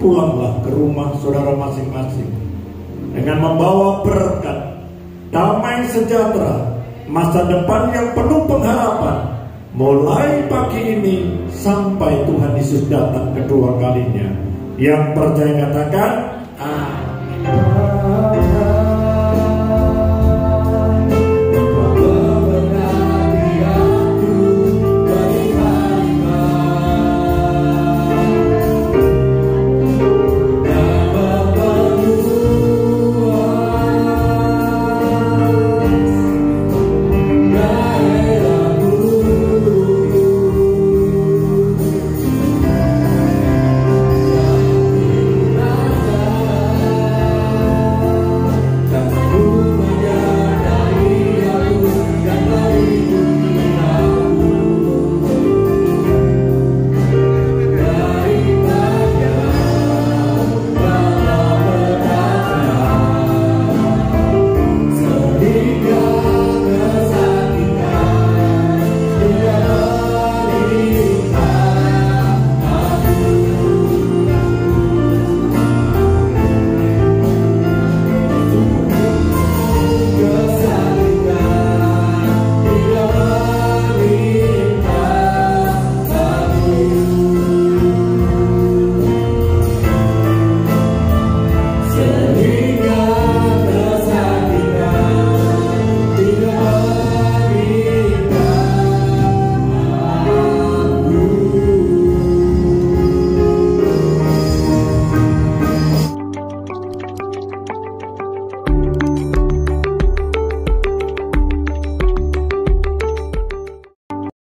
pulanglah ke rumah saudara masing-masing dengan membawa berkat, damai sejahtera, masa depan yang penuh pengharapan, mulai pagi ini sampai Tuhan Yesus datang kedua kalinya. Yang percaya katakan amin.